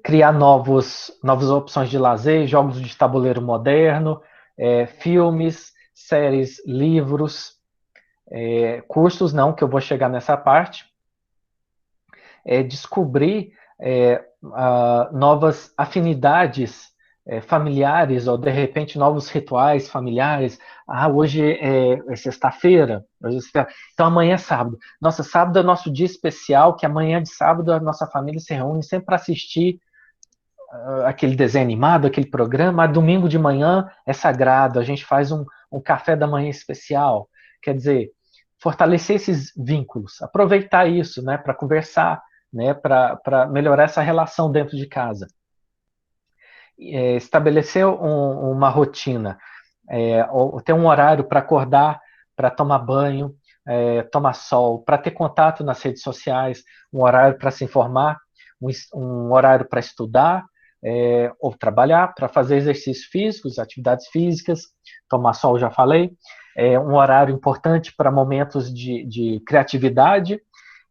criar novas opções de lazer, jogos de tabuleiro moderno, filmes, séries, livros, cursos não, que eu vou chegar nessa parte, descobrir novas afinidades familiares, ou de repente novos rituais familiares. Ah, hoje é sexta-feira, então amanhã é sábado. Nossa, sábado é nosso dia especial, que amanhã de sábado a nossa família se reúne sempre para assistir aquele desenho animado, aquele programa. Domingo de manhã é sagrado, a gente faz um café da manhã especial. Quer dizer, fortalecer esses vínculos, aproveitar isso, né, para conversar, né, para melhorar essa relação dentro de casa. Estabelecer uma rotina, ter um horário para acordar, para tomar banho, tomar sol, para ter contato nas redes sociais, um horário para se informar, um horário para estudar, ou trabalhar, para fazer exercícios físicos, atividades físicas, tomar sol, já falei, um horário importante para momentos de criatividade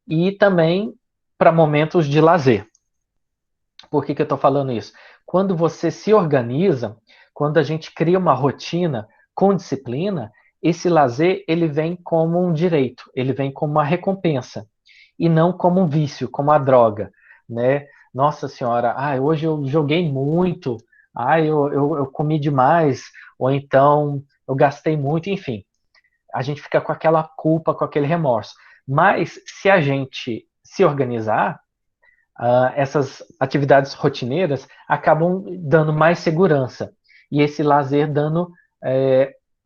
e também para momentos de lazer. Por que eu estou falando isso? Quando você se organiza, quando a gente cria uma rotina com disciplina, esse lazer ele vem como um direito, ele vem como uma recompensa e não como um vício, como a droga, né? Nossa senhora, hoje eu joguei muito, eu comi demais, ou então eu gastei muito, enfim. A gente fica com aquela culpa, com aquele remorso. Mas se a gente se organizar, essas atividades rotineiras acabam dando mais segurança e esse lazer dando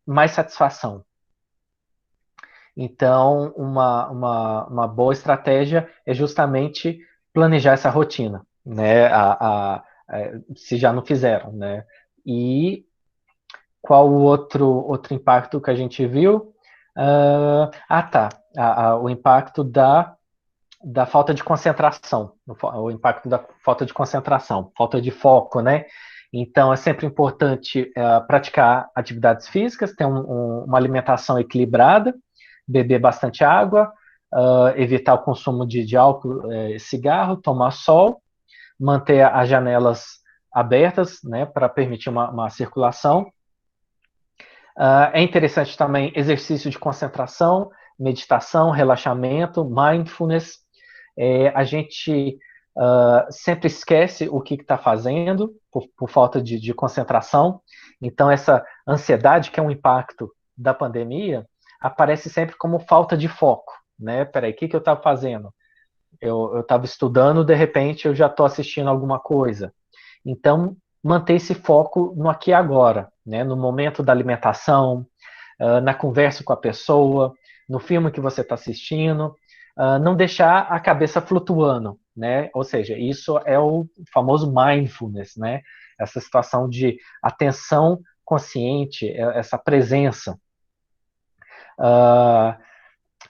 mais satisfação. Então, uma boa estratégia é justamente planejar essa rotina, né? Se já não fizeram, né? E qual o outro impacto que a gente viu? O impacto da falta de concentração, o impacto da falta de concentração, falta de foco, né? Então, é sempre importante praticar atividades físicas, ter uma alimentação equilibrada, beber bastante água, evitar o consumo de álcool, cigarro, tomar sol, manter as janelas abertas, né, para permitir uma circulação. É interessante também exercício de concentração, meditação, relaxamento, mindfulness. A gente sempre esquece o que está fazendo por falta de concentração. Então, essa ansiedade, que é um impacto da pandemia, aparece sempre como falta de foco, né? Peraí, o que eu estava fazendo? Eu estava estudando, de repente eu já estou assistindo alguma coisa. Então, manter esse foco no aqui e agora, né? No momento da alimentação, na conversa com a pessoa, no filme que você está assistindo, não deixar a cabeça flutuando, né? Ou seja, isso é o famoso mindfulness, né? Essa situação de atenção consciente, essa presença.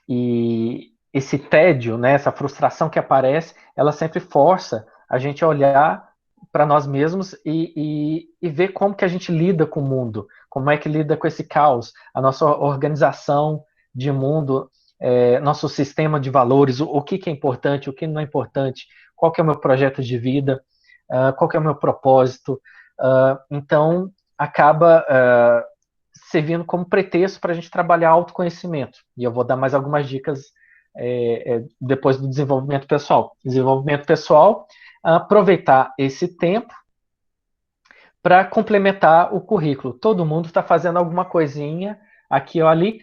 E esse tédio, né, essa frustração que aparece, ela sempre força a gente a olhar para nós mesmos e ver como que a gente lida com o mundo, como é que lida com esse caos, a nossa organização de mundo, nosso sistema de valores, o que é importante, o que não é importante, qual que é o meu projeto de vida, qual que é o meu propósito. Então, acaba servindo como pretexto para a gente trabalhar autoconhecimento. E eu vou dar mais algumas dicas depois do desenvolvimento pessoal. Desenvolvimento pessoal, aproveitar esse tempo para complementar o currículo. Todo mundo está fazendo alguma coisinha aqui ou ali.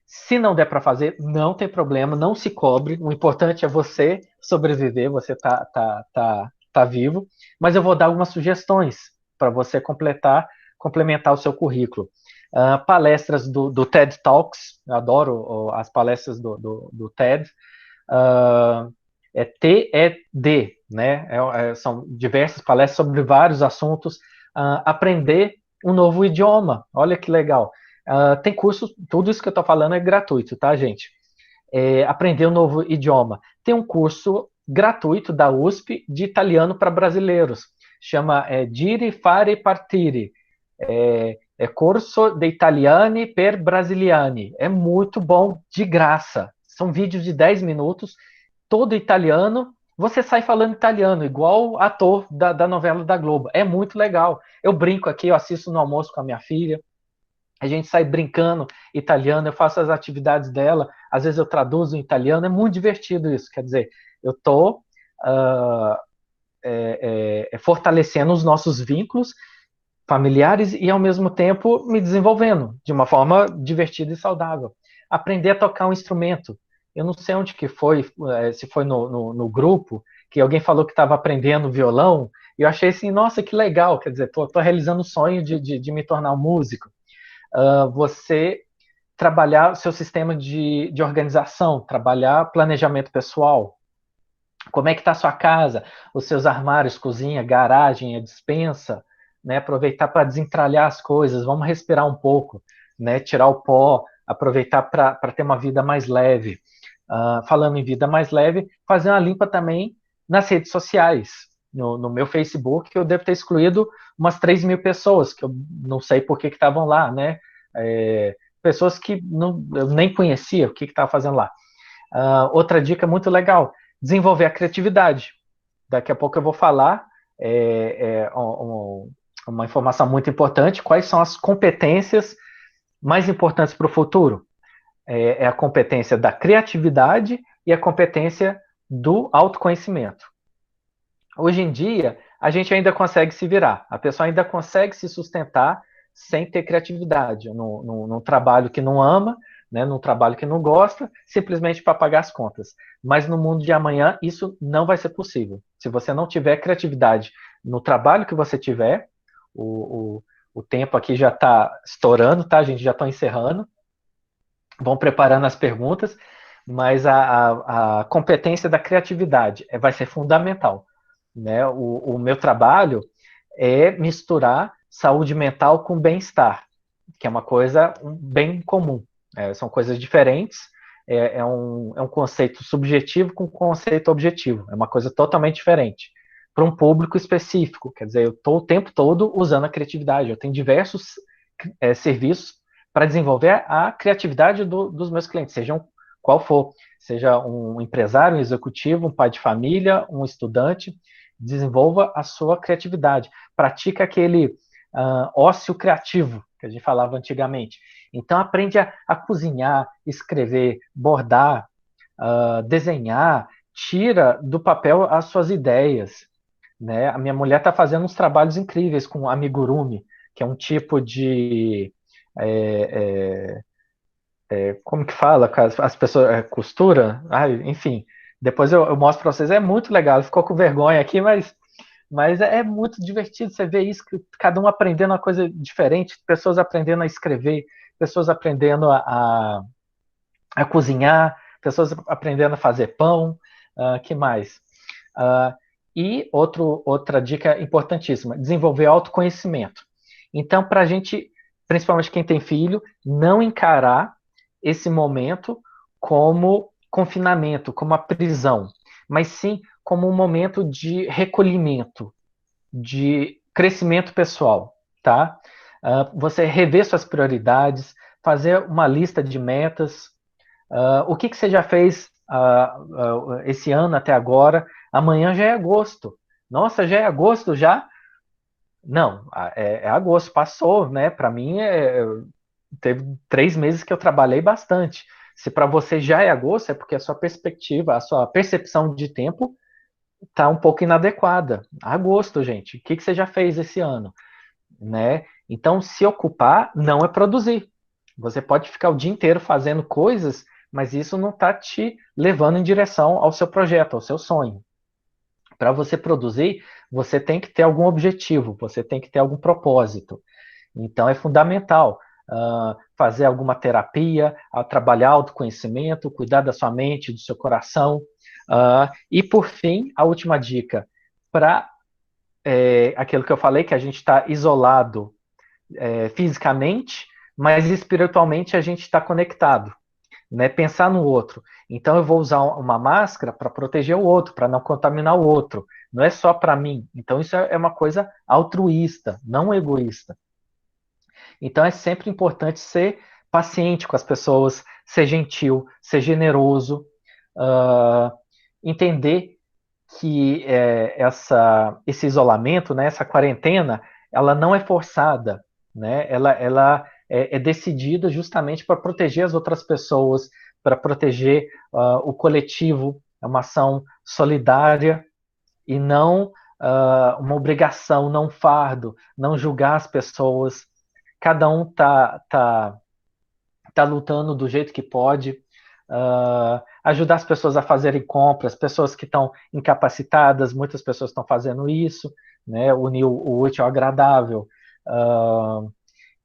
Se não der para fazer, não tem problema, não se cobre. O importante é você sobreviver, você tá vivo. Mas eu vou dar algumas sugestões para você complementar o seu currículo. Palestras do TED Talks, eu adoro as palestras do TED. é TED, né? São diversas palestras sobre vários assuntos. Aprender um novo idioma, olha que legal. Tem curso, tudo isso que eu estou falando é gratuito, tá, gente? Aprender um novo idioma. Tem um curso gratuito da USP de italiano para brasileiros. Chama Giri Fare Partire. Corso de Italiani per Brasiliani. É muito bom, de graça. São vídeos de 10 minutos, todo italiano. Você sai falando italiano, igual ator da novela da Globo. É muito legal. Eu brinco aqui, eu assisto no almoço com a minha filha. A gente sai brincando italiano, eu faço as atividades dela, às vezes eu traduzo em italiano, é muito divertido isso. Quer dizer, eu estou fortalecendo os nossos vínculos familiares e, ao mesmo tempo, me desenvolvendo de uma forma divertida e saudável. Aprender a tocar um instrumento. Eu não sei onde que foi, se foi no grupo, que alguém falou que estava aprendendo violão, e eu achei assim, nossa, que legal, quer dizer, estou realizando o sonho de me tornar um músico. Você trabalhar o seu sistema de organização, trabalhar planejamento pessoal. Como é que está a sua casa, os seus armários, cozinha, garagem, a despensa, né? Aproveitar para desentralhar as coisas, vamos respirar um pouco, né? Tirar o pó, aproveitar para ter uma vida mais leve. Falando em vida mais leve, fazer uma limpa também nas redes sociais. No meu Facebook, eu devo ter excluído umas 3 mil pessoas, que eu não sei por que estavam lá, né? Pessoas que eu nem conhecia, o que estava fazendo lá. Outra dica muito legal, desenvolver a criatividade. Daqui a pouco eu vou falar uma informação muito importante, quais são as competências mais importantes para o futuro. É a competência da criatividade e a competência do autoconhecimento. Hoje em dia, a gente ainda consegue se virar, a pessoa ainda consegue se sustentar sem ter criatividade, num trabalho que não ama, né, num trabalho que não gosta, simplesmente para pagar as contas. Mas no mundo de amanhã, isso não vai ser possível. Se você não tiver criatividade no trabalho que você tiver, o tempo aqui já está estourando, tá? A gente já está encerrando. Vão preparando as perguntas, mas a competência da criatividade vai ser fundamental. Né? O meu trabalho é misturar saúde mental com bem-estar, que é uma coisa bem comum. São coisas diferentes, é um conceito subjetivo com conceito objetivo, é uma coisa totalmente diferente. Para um público específico, quer dizer, eu estou o tempo todo usando a criatividade, eu tenho diversos serviços para desenvolver a criatividade dos meus clientes, sejam qual for, seja um empresário, um executivo, um pai de família, um estudante, desenvolva a sua criatividade, pratica aquele ócio criativo que a gente falava antigamente. Então aprende a cozinhar, escrever, bordar, desenhar, tira do papel as suas ideias. Né? A minha mulher está fazendo uns trabalhos incríveis com amigurumi, que é um tipo de... como que fala? As pessoas... costura? Enfim, depois eu mostro para vocês. É muito legal. Ficou com vergonha aqui, mas é muito divertido você ver isso, cada um aprendendo uma coisa diferente, pessoas aprendendo a escrever, pessoas aprendendo a cozinhar, pessoas aprendendo a fazer pão, que mais? E outra dica importantíssima, desenvolver autoconhecimento. Então, para a gente, principalmente quem tem filho, não encarar esse momento como confinamento, como a prisão, mas sim como um momento de recolhimento, de crescimento pessoal, tá? Você rever suas prioridades, fazer uma lista de metas, o que você já fez esse ano até agora. Amanhã já é agosto. Nossa, já é agosto já? Não, é agosto, passou, né? Para mim, teve 3 meses que eu trabalhei bastante. Se para você já é agosto, é porque a sua perspectiva, a sua percepção de tempo está um pouco inadequada. Agosto, gente, o que você já fez esse ano? Né? Então, se ocupar não é produzir. Você pode ficar o dia inteiro fazendo coisas, mas isso não está te levando em direção ao seu projeto, ao seu sonho. Para você produzir, você tem que ter algum objetivo, você tem que ter algum propósito. Então, é fundamental fazer alguma terapia, trabalhar autoconhecimento, cuidar da sua mente, do seu coração. E, por fim, a última dica, para aquilo que eu falei, que a gente está isolado fisicamente, mas espiritualmente a gente está conectado, né? Pensar no outro. Então eu vou usar uma máscara para proteger o outro, para não contaminar o outro. Não é só para mim. Então isso é uma coisa altruísta, não egoísta. Então é sempre importante ser paciente com as pessoas, ser gentil, ser generoso, entender que esse isolamento, né, essa quarentena, ela não é forçada, né? Ela é decidida justamente para proteger as outras pessoas, para proteger o coletivo. É uma ação solidária e não uma obrigação, não um fardo, não julgar as pessoas. Cada um tá lutando do jeito que pode. Ajudar as pessoas a fazerem compras, pessoas que estão incapacitadas, muitas pessoas estão fazendo isso, né? Unir o útil ao agradável.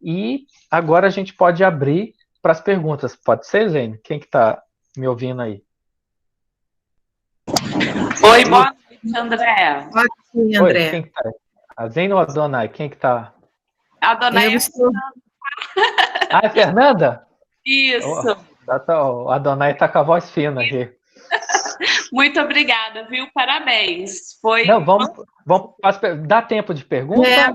E agora a gente pode abrir para as perguntas. Pode ser, Zene? Quem que está me ouvindo aí? Oi, boa noite, André. Pode sim, André. Oi, quem que tá aí? A Zene ou a Donai? Quem que está? A dona Eu estou... É Fernanda? Isso. A Donai está com a voz fina aqui. Muito obrigada, viu? Parabéns. Foi. Não, vamos dá tempo de pergunta? Dá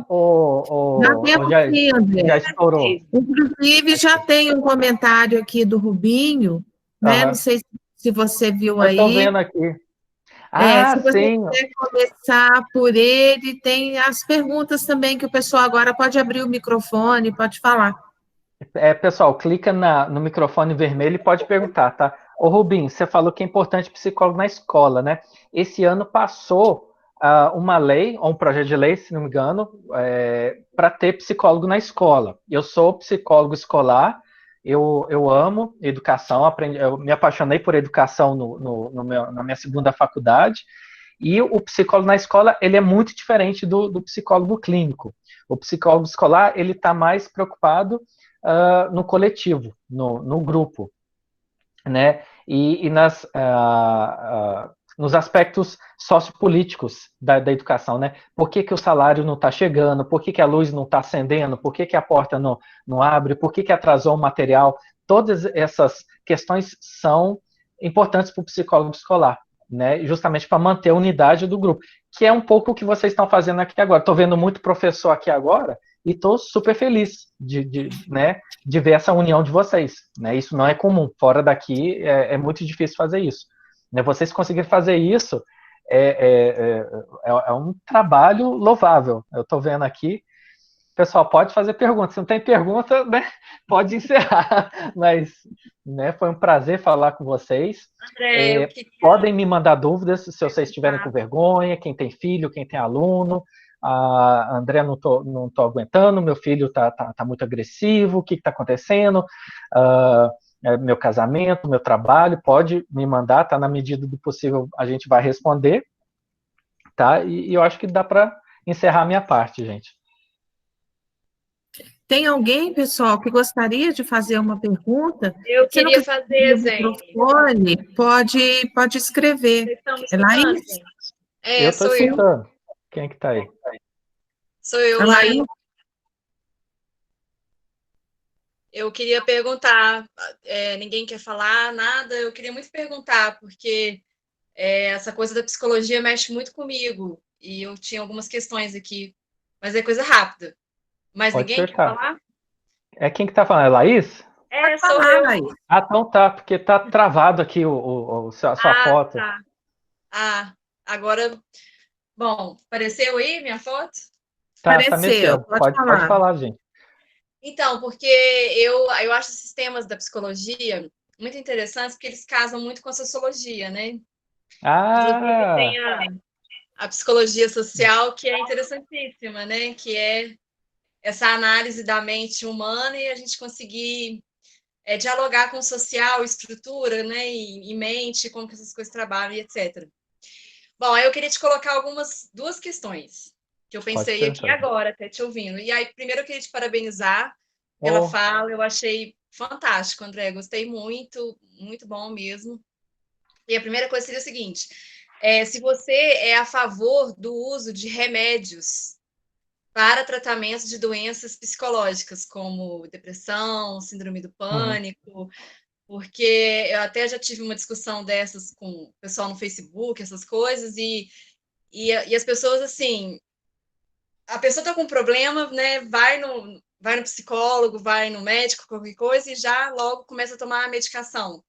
tempo sim, André. Já estourou? Inclusive, já tem um comentário aqui do Rubinho, né? Não sei se você viu aí. Eu estou vendo aqui. Se você quiser começar por ele, tem as perguntas também que o pessoal agora pode abrir o microfone, pode falar. Pessoal, clica no microfone vermelho e pode perguntar, tá? Ô, Rubinho, você falou que é importante psicólogo na escola, né? Esse ano passou uma lei, ou um projeto de lei, se não me engano, para ter psicólogo na escola. Eu sou psicólogo escolar, eu amo educação, eu me apaixonei por educação na minha segunda faculdade, e o psicólogo na escola, ele é muito diferente do psicólogo clínico. O psicólogo escolar, ele está mais preocupado no coletivo, no grupo, né? E nos aspectos sociopolíticos da educação, né? Por que o salário não está chegando? Por que a luz não está acendendo? Por que a porta não abre? Por que atrasou o material? Todas essas questões são importantes para o psicólogo escolar, né? Justamente para manter a unidade do grupo, que é um pouco o que vocês estão fazendo aqui agora. Estou vendo muito professor aqui agora e estou super feliz de ver essa união de vocês, né? Isso não é comum, fora daqui é muito difícil fazer isso, né? Vocês conseguirem fazer isso é um trabalho louvável. Eu estou vendo aqui, pessoal, pode fazer pergunta, se não tem pergunta, né, pode encerrar, mas, né, foi um prazer falar com vocês. André, podem me mandar dúvidas se vocês estiverem com vergonha, quem tem filho, quem tem aluno. André, não tô aguentando, meu filho tá muito agressivo, o que está acontecendo? Meu casamento, meu trabalho, pode me mandar, tá? Na medida do possível a gente vai responder, tá? E eu acho que dá para encerrar a minha parte, gente. Tem alguém, pessoal, que gostaria de fazer uma pergunta? Eu queria fazer, Zé. Pode escrever. Vocês estão me escutando, gente? Eu estou escutando. Quem é que está aí? Sou eu, Laís. Eu queria perguntar, ninguém quer falar nada, eu queria muito perguntar, porque essa coisa da psicologia mexe muito comigo, e eu tinha algumas questões aqui, mas é coisa rápida. Mas Pode ninguém quer falar? Quem que está falando? É Laís? Sou eu. Laís. Então tá, porque tá travado aqui a sua foto. Tá. Agora, bom, apareceu aí minha foto? Tá mexendo. Pode falar, gente. Então, porque eu acho esses temas da psicologia muito interessantes, porque eles casam muito com a sociologia, né? Inclusive tem a psicologia social, que é interessantíssima, né? Que é essa análise da mente humana e a gente conseguir dialogar com o social, estrutura, né? E mente, como que essas coisas trabalham e etc. Bom, aí eu queria te colocar duas questões que eu pensei aqui agora, até te ouvindo. E aí, primeiro eu queria te parabenizar ela Oh, fala, eu achei fantástico, André, gostei muito, muito bom mesmo. E a primeira coisa seria o seguinte: se você é a favor do uso de remédios para tratamento de doenças psicológicas, como depressão, síndrome do uhum, pânico, porque eu até já tive uma discussão dessas com o pessoal no Facebook, essas coisas, e as pessoas, assim, a pessoa está com um problema, né, vai no psicólogo, vai no médico, qualquer coisa, e já logo começa a tomar a medicação.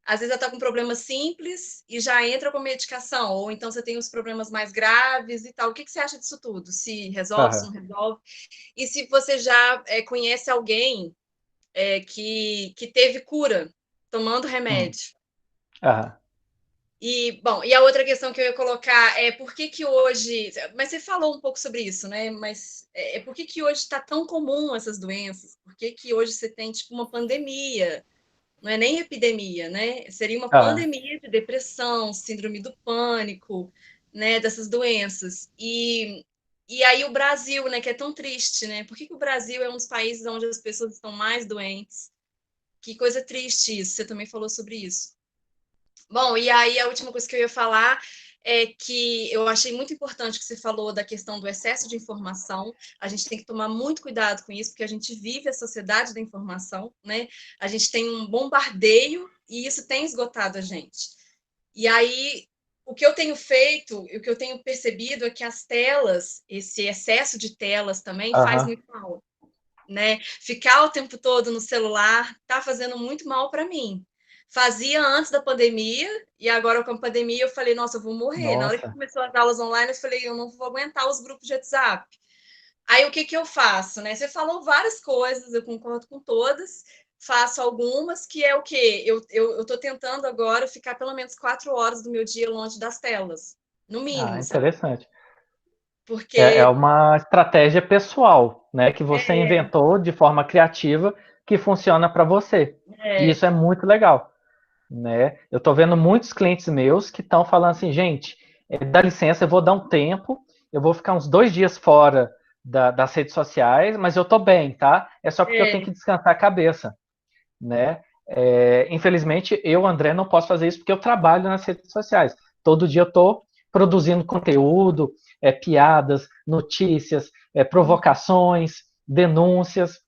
Às vezes ela está com um problema simples e já entra com medicação, ou então você tem os problemas mais graves e tal. O que, que você acha disso tudo? Se resolve, se aham, não resolve? E se você já conhece alguém que teve cura tomando uhum, remédio? aham, E, bom, e a outra questão que eu ia colocar é por que que hoje, mas você falou um pouco sobre isso, né? Mas por que que hoje está tão comum essas doenças? Por que que hoje você tem, tipo, uma pandemia? Não é nem epidemia, né? Seria uma aham. pandemia de depressão, síndrome do pânico, né? Dessas doenças. E aí o Brasil, né? Que é tão triste, né? Por que que o Brasil é um dos países onde as pessoas estão mais doentes? Que coisa triste isso. Você também falou sobre isso. Bom, e aí a última coisa que eu ia falar é que eu achei muito importante que você falou da questão do excesso de informação. A gente tem que tomar muito cuidado com isso, porque a gente vive a sociedade da informação, né? A gente tem um bombardeio e isso tem esgotado a gente. E aí, o que eu tenho feito, e o que eu tenho percebido é que as telas, esse excesso de telas também faz Aham. muito mal, né? Ficar o tempo todo no celular tá fazendo muito mal para mim. Fazia antes da pandemia, e agora com a pandemia eu falei, nossa, eu vou morrer. Na hora que Nossa. começou as aulas online, eu falei, eu não vou aguentar os grupos de WhatsApp. Aí o que que eu faço, né? Você falou várias coisas, eu concordo com todas, faço algumas, que é o quê? Eu tô tentando agora ficar pelo menos 4 horas do meu dia longe das telas, no Ah, mínimo, sabe? interessante. É Porque uma estratégia pessoal, né, que você inventou de forma criativa que funciona para você. E é, isso é muito legal, né? Eu estou vendo muitos clientes meus que estão falando assim, gente, dá licença, eu vou dar um tempo, eu vou ficar uns 2 dias fora das redes sociais, mas eu estou bem, tá? É só porque eu tenho é, que descansar a cabeça, né? Infelizmente, eu, André, não posso fazer isso porque eu trabalho nas redes sociais. Todo dia eu estou produzindo conteúdo, piadas, notícias, provocações, denúncias,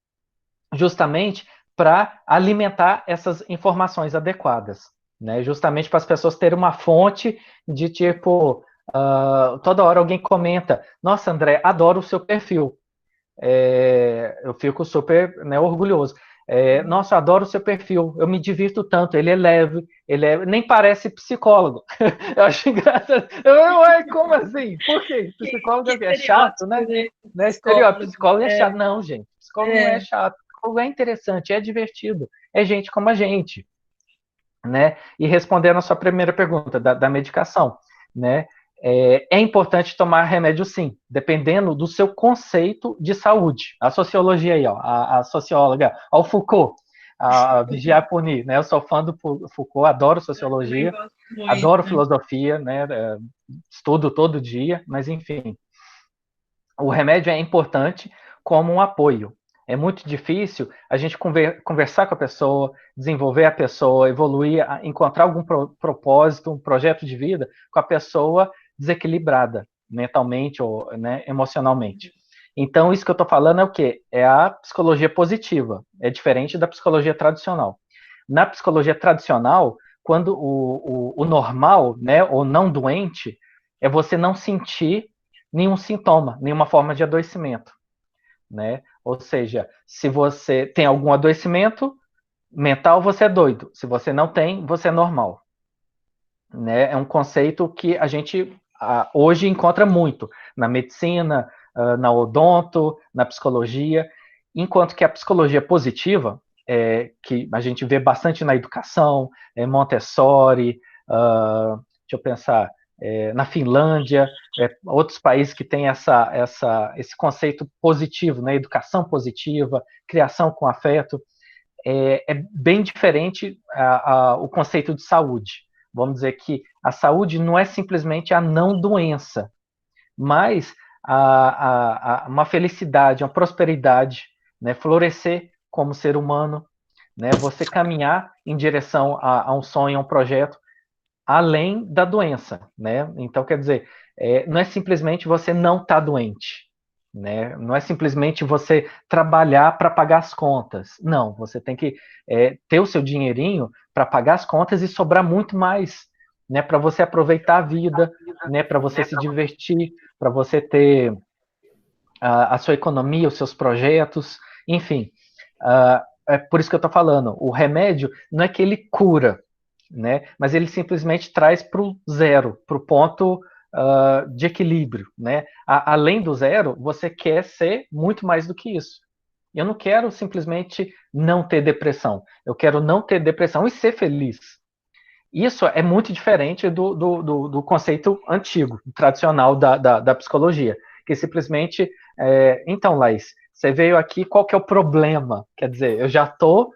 justamente para alimentar essas informações adequadas, né? Justamente para as pessoas terem uma fonte de tipo, toda hora alguém comenta, nossa, André, adoro o seu perfil. Eu fico super, né, orgulhoso. Nossa, eu adoro o seu perfil, eu me divirto tanto, ele é leve, nem parece psicólogo. Eu acho engraçado. Ué, como assim? Por quê? Psicólogo que é o quê? É chato, estereótipo, né? né? Né? Estereótipo, Psicólogo. psicólogo é chato. Não, gente, psicólogo não é É, chato. Psicólogo é interessante, é divertido, é gente como a gente, né? E respondendo a sua primeira pergunta da medicação, né? É importante tomar remédio sim, dependendo do seu conceito de saúde. A sociologia aí, ó, a socióloga, ó, o Foucault, a Vigiar e Punir, né? Eu sou fã do Foucault, adoro eu também sociologia, gosto muito. adoro filosofia, né? Estudo todo dia, mas enfim, o remédio é importante como um apoio. É muito difícil a gente conversar com a pessoa, desenvolver a pessoa, evoluir, encontrar algum propósito, um projeto de vida com a pessoa desequilibrada mentalmente ou, né, emocionalmente. Então, isso que eu estou falando é o quê? É a psicologia positiva. É diferente da psicologia tradicional. Na psicologia tradicional, quando o normal, né, ou não doente, é você não sentir nenhum sintoma, nenhuma forma de adoecimento, né? Ou seja, se você tem algum adoecimento mental, você é doido. Se você não tem, você é normal, né? É um conceito que a gente hoje encontra muito na medicina, na odonto, na psicologia, enquanto que a psicologia positiva, que a gente vê bastante na educação, Montessori, deixa eu pensar, na Finlândia, outros países que têm esse conceito positivo, né? Educação positiva, criação com afeto, é bem diferente o conceito de saúde. Vamos dizer que a saúde não é simplesmente a não doença, mas uma felicidade, uma prosperidade, né? Florescer como ser humano, né? Você caminhar em direção a um sonho, a um projeto, além da doença, né? Então, quer dizer, não é simplesmente você não estar doente, né? Não é simplesmente você trabalhar para pagar as contas. Não, você tem que ter o seu dinheirinho para pagar as contas e sobrar muito mais, né? Para você aproveitar a vida, né? Para você se divertir, para você ter a sua economia, os seus projetos, enfim. É por isso que eu estou falando, o remédio não é que ele cura, né? Mas ele simplesmente traz para o zero, para o ponto de equilíbrio, né? Além do zero, você quer ser muito mais do que isso. Eu não quero simplesmente não ter depressão. Eu quero não ter depressão e ser feliz. Isso é muito diferente do conceito antigo, tradicional da psicologia, que simplesmente, então, Laís, você veio aqui, qual que é o problema? Quer dizer, eu já estou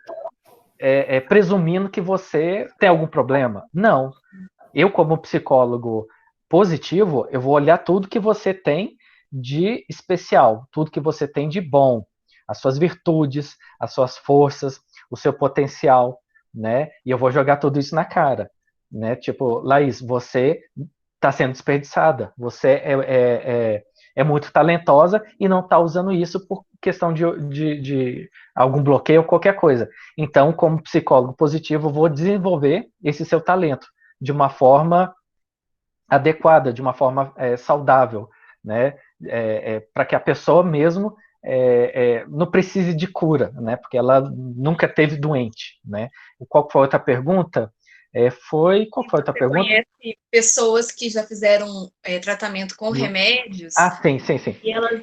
presumindo que você tem algum problema. Não. Eu, como psicólogo positivo, eu vou olhar tudo que você tem de especial, tudo que você tem de bom, as suas virtudes, as suas forças, o seu potencial, né? E eu vou jogar tudo isso na cara, né? Tipo, Laís, você está sendo desperdiçada, você é muito talentosa e não está usando isso por questão de algum bloqueio ou qualquer coisa. Então, como psicólogo positivo, eu vou desenvolver esse seu talento de uma forma adequada, de uma forma saudável, né? Para que a pessoa mesmo não precise de cura, né? Porque ela nunca teve doente, né? Qual foi a outra pergunta? Qual foi a outra Você pergunta? conhece pessoas que já fizeram tratamento com remédios Sim, sim, sim. e elas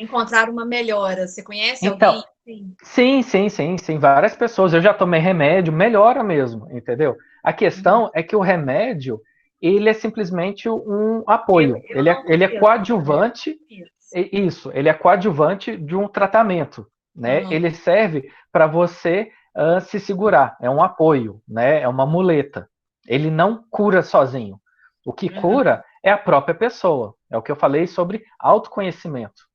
encontraram uma melhora. Você conhece Então, alguém? sim, várias pessoas. Eu já tomei remédio, melhora mesmo, entendeu? A questão é que o remédio, ele é simplesmente um apoio. Eu não Ele é conheço. coadjuvante, ele é coadjuvante de um tratamento, né? Ele serve para você se segurar, é um apoio, né? É uma muleta. Ele não cura sozinho. O que cura é a própria pessoa. É o que eu falei sobre autoconhecimento.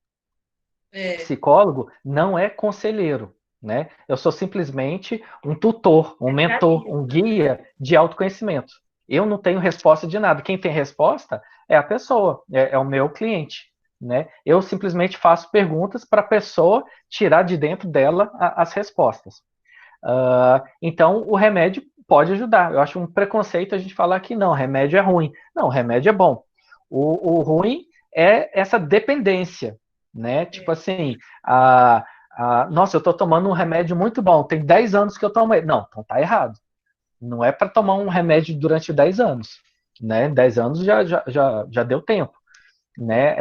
Psicólogo não é conselheiro, né? Eu sou simplesmente um tutor, um mentor, um guia de autoconhecimento. Eu não tenho resposta de nada. Quem tem resposta é a pessoa, é o meu cliente, né? Eu simplesmente faço perguntas para a pessoa tirar de dentro dela as respostas. Então, o remédio pode ajudar. Eu acho um preconceito a gente falar que não, remédio é ruim. Não, remédio é bom. O ruim é essa dependência, né? Tipo assim, nossa, eu estou tomando um remédio muito bom, tem 10 anos que eu tomo ele. Não, então tá errado. Não é para tomar um remédio durante 10 anos, né? 10 anos já deu tempo, né?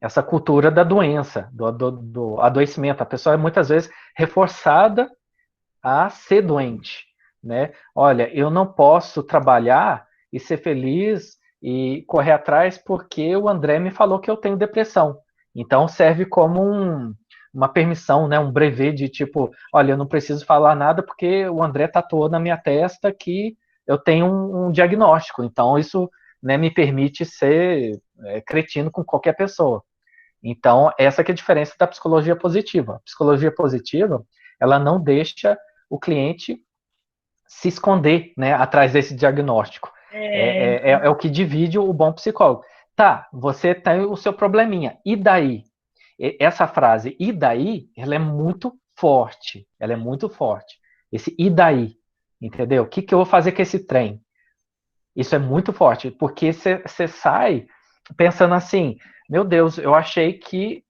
Essa cultura da doença, do adoecimento. A pessoa é muitas vezes reforçada a ser doente, né? Olha, eu não posso trabalhar e ser feliz e correr atrás porque o André me falou que eu tenho depressão. Então serve como uma permissão, né? Um brevet de tipo, olha, eu não preciso falar nada porque o André tatuou na minha testa que eu tenho um diagnóstico. Então isso, né, me permite ser cretino com qualquer pessoa. Então, essa que é a diferença da psicologia positiva. A psicologia positiva, ela não deixa o cliente se esconder, né, atrás desse diagnóstico. É o que divide o bom psicólogo. Tá, você tem o seu probleminha, e daí? Essa frase, e daí, ela é muito forte. Ela é muito forte. Esse e daí, entendeu? O que eu vou fazer com esse trem? Isso é muito forte, porque você sai pensando assim, meu Deus, eu achei que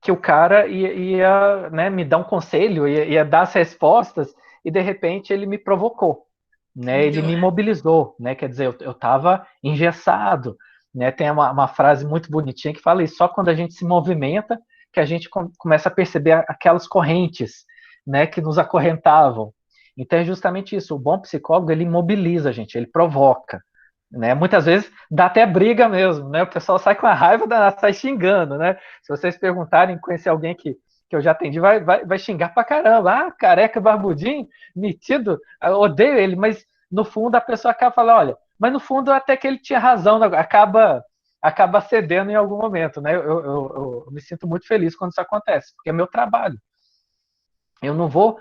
o cara ia né, me dar um conselho, ia dar as respostas, e de repente ele me provocou, né? Ele me mobilizou, né? Quer dizer, eu estava engessado, né? Tem uma frase muito bonitinha que fala isso, só quando a gente se movimenta que a gente começa a perceber aquelas correntes, né, que nos acorrentavam. Então é justamente isso, o bom psicólogo, ele mobiliza a gente, ele provoca, né? Muitas vezes dá até briga mesmo, né? O pessoal sai com a raiva, sai xingando, né? Se vocês perguntarem, conhecer alguém que eu já atendi, vai xingar pra caramba. Ah, careca, barbudinho, metido, eu odeio ele, mas no fundo a pessoa acaba falando, olha, mas no fundo até que ele tinha razão, acaba cedendo em algum momento, né? Eu me sinto muito feliz quando isso acontece, porque é meu trabalho, Eu não vou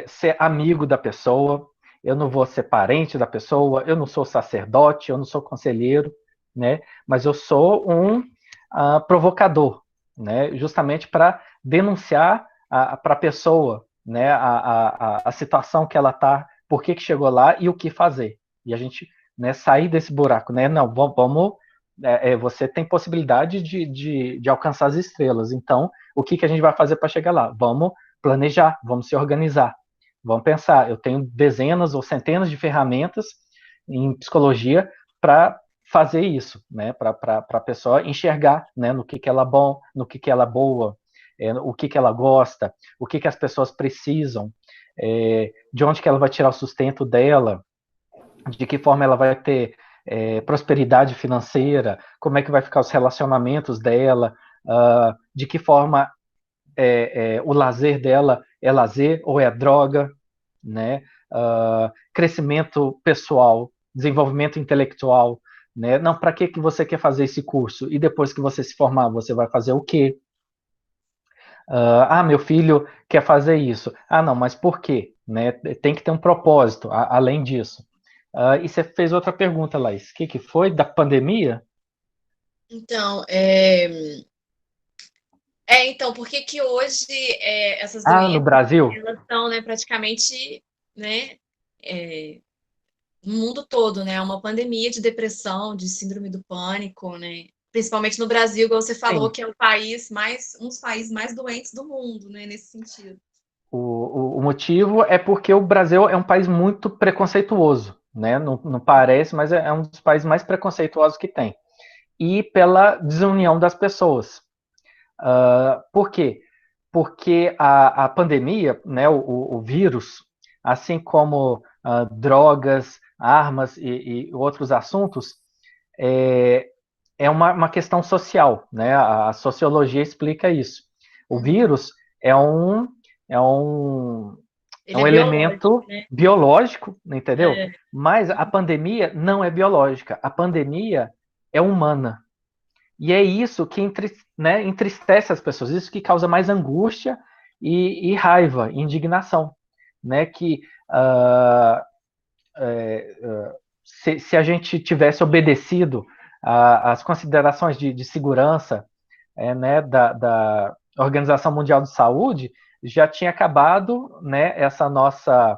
ser amigo da pessoa, eu não vou ser parente da pessoa, eu não sou sacerdote, eu não sou conselheiro, né? Mas eu sou um provocador, né? Justamente para denunciar para a pessoa, né? A situação que ela está, por que chegou lá e o que fazer. E a gente, né, sair desse buraco, né? Não, vamos você tem possibilidade de alcançar as estrelas. Então, o que a gente vai fazer para chegar lá? Vamos planejar, vamos se organizar. Vamos pensar, eu tenho dezenas ou centenas de ferramentas em psicologia para fazer isso, né? Para a pessoa enxergar, né? No que ela é bom, no que ela é boa, o que ela gosta, o que as pessoas precisam, de onde que ela vai tirar o sustento dela, de que forma ela vai ter prosperidade financeira, como é que vai ficar os relacionamentos dela, de que forma o lazer dela é lazer ou é droga, né? Crescimento pessoal, desenvolvimento intelectual, né? Não, para que você quer fazer esse curso? E depois que você se formar, você vai fazer o quê? Meu filho quer fazer isso. Não, mas por quê? Né? Tem que ter um propósito, além disso. E você fez outra pergunta, Laís. O que foi da pandemia? Então, então, por que hoje essas No doenças, Brasil? elas estão, né, praticamente, né, no mundo todo, né, uma pandemia de depressão, de síndrome do pânico, né, principalmente no Brasil, como você falou, Sim. que é um dos países mais doentes do mundo, né, nesse sentido. O motivo é porque o Brasil é um país muito preconceituoso, né? Não parece, mas é um dos países mais preconceituosos que tem. E pela desunião das pessoas. Por quê? Porque a pandemia, né, o vírus, assim como drogas, armas e outros assuntos, é uma questão social, né? A sociologia explica isso. O vírus é um, é um, é Ele um é biológico, elemento né? biológico, entendeu? É. Mas a pandemia não é biológica. A pandemia é humana. E é isso que entristece as pessoas, isso que causa mais angústia e raiva, indignação, né? Que se a gente tivesse obedecido às considerações de segurança né, da Organização Mundial de Saúde, já tinha acabado, né, essa nossa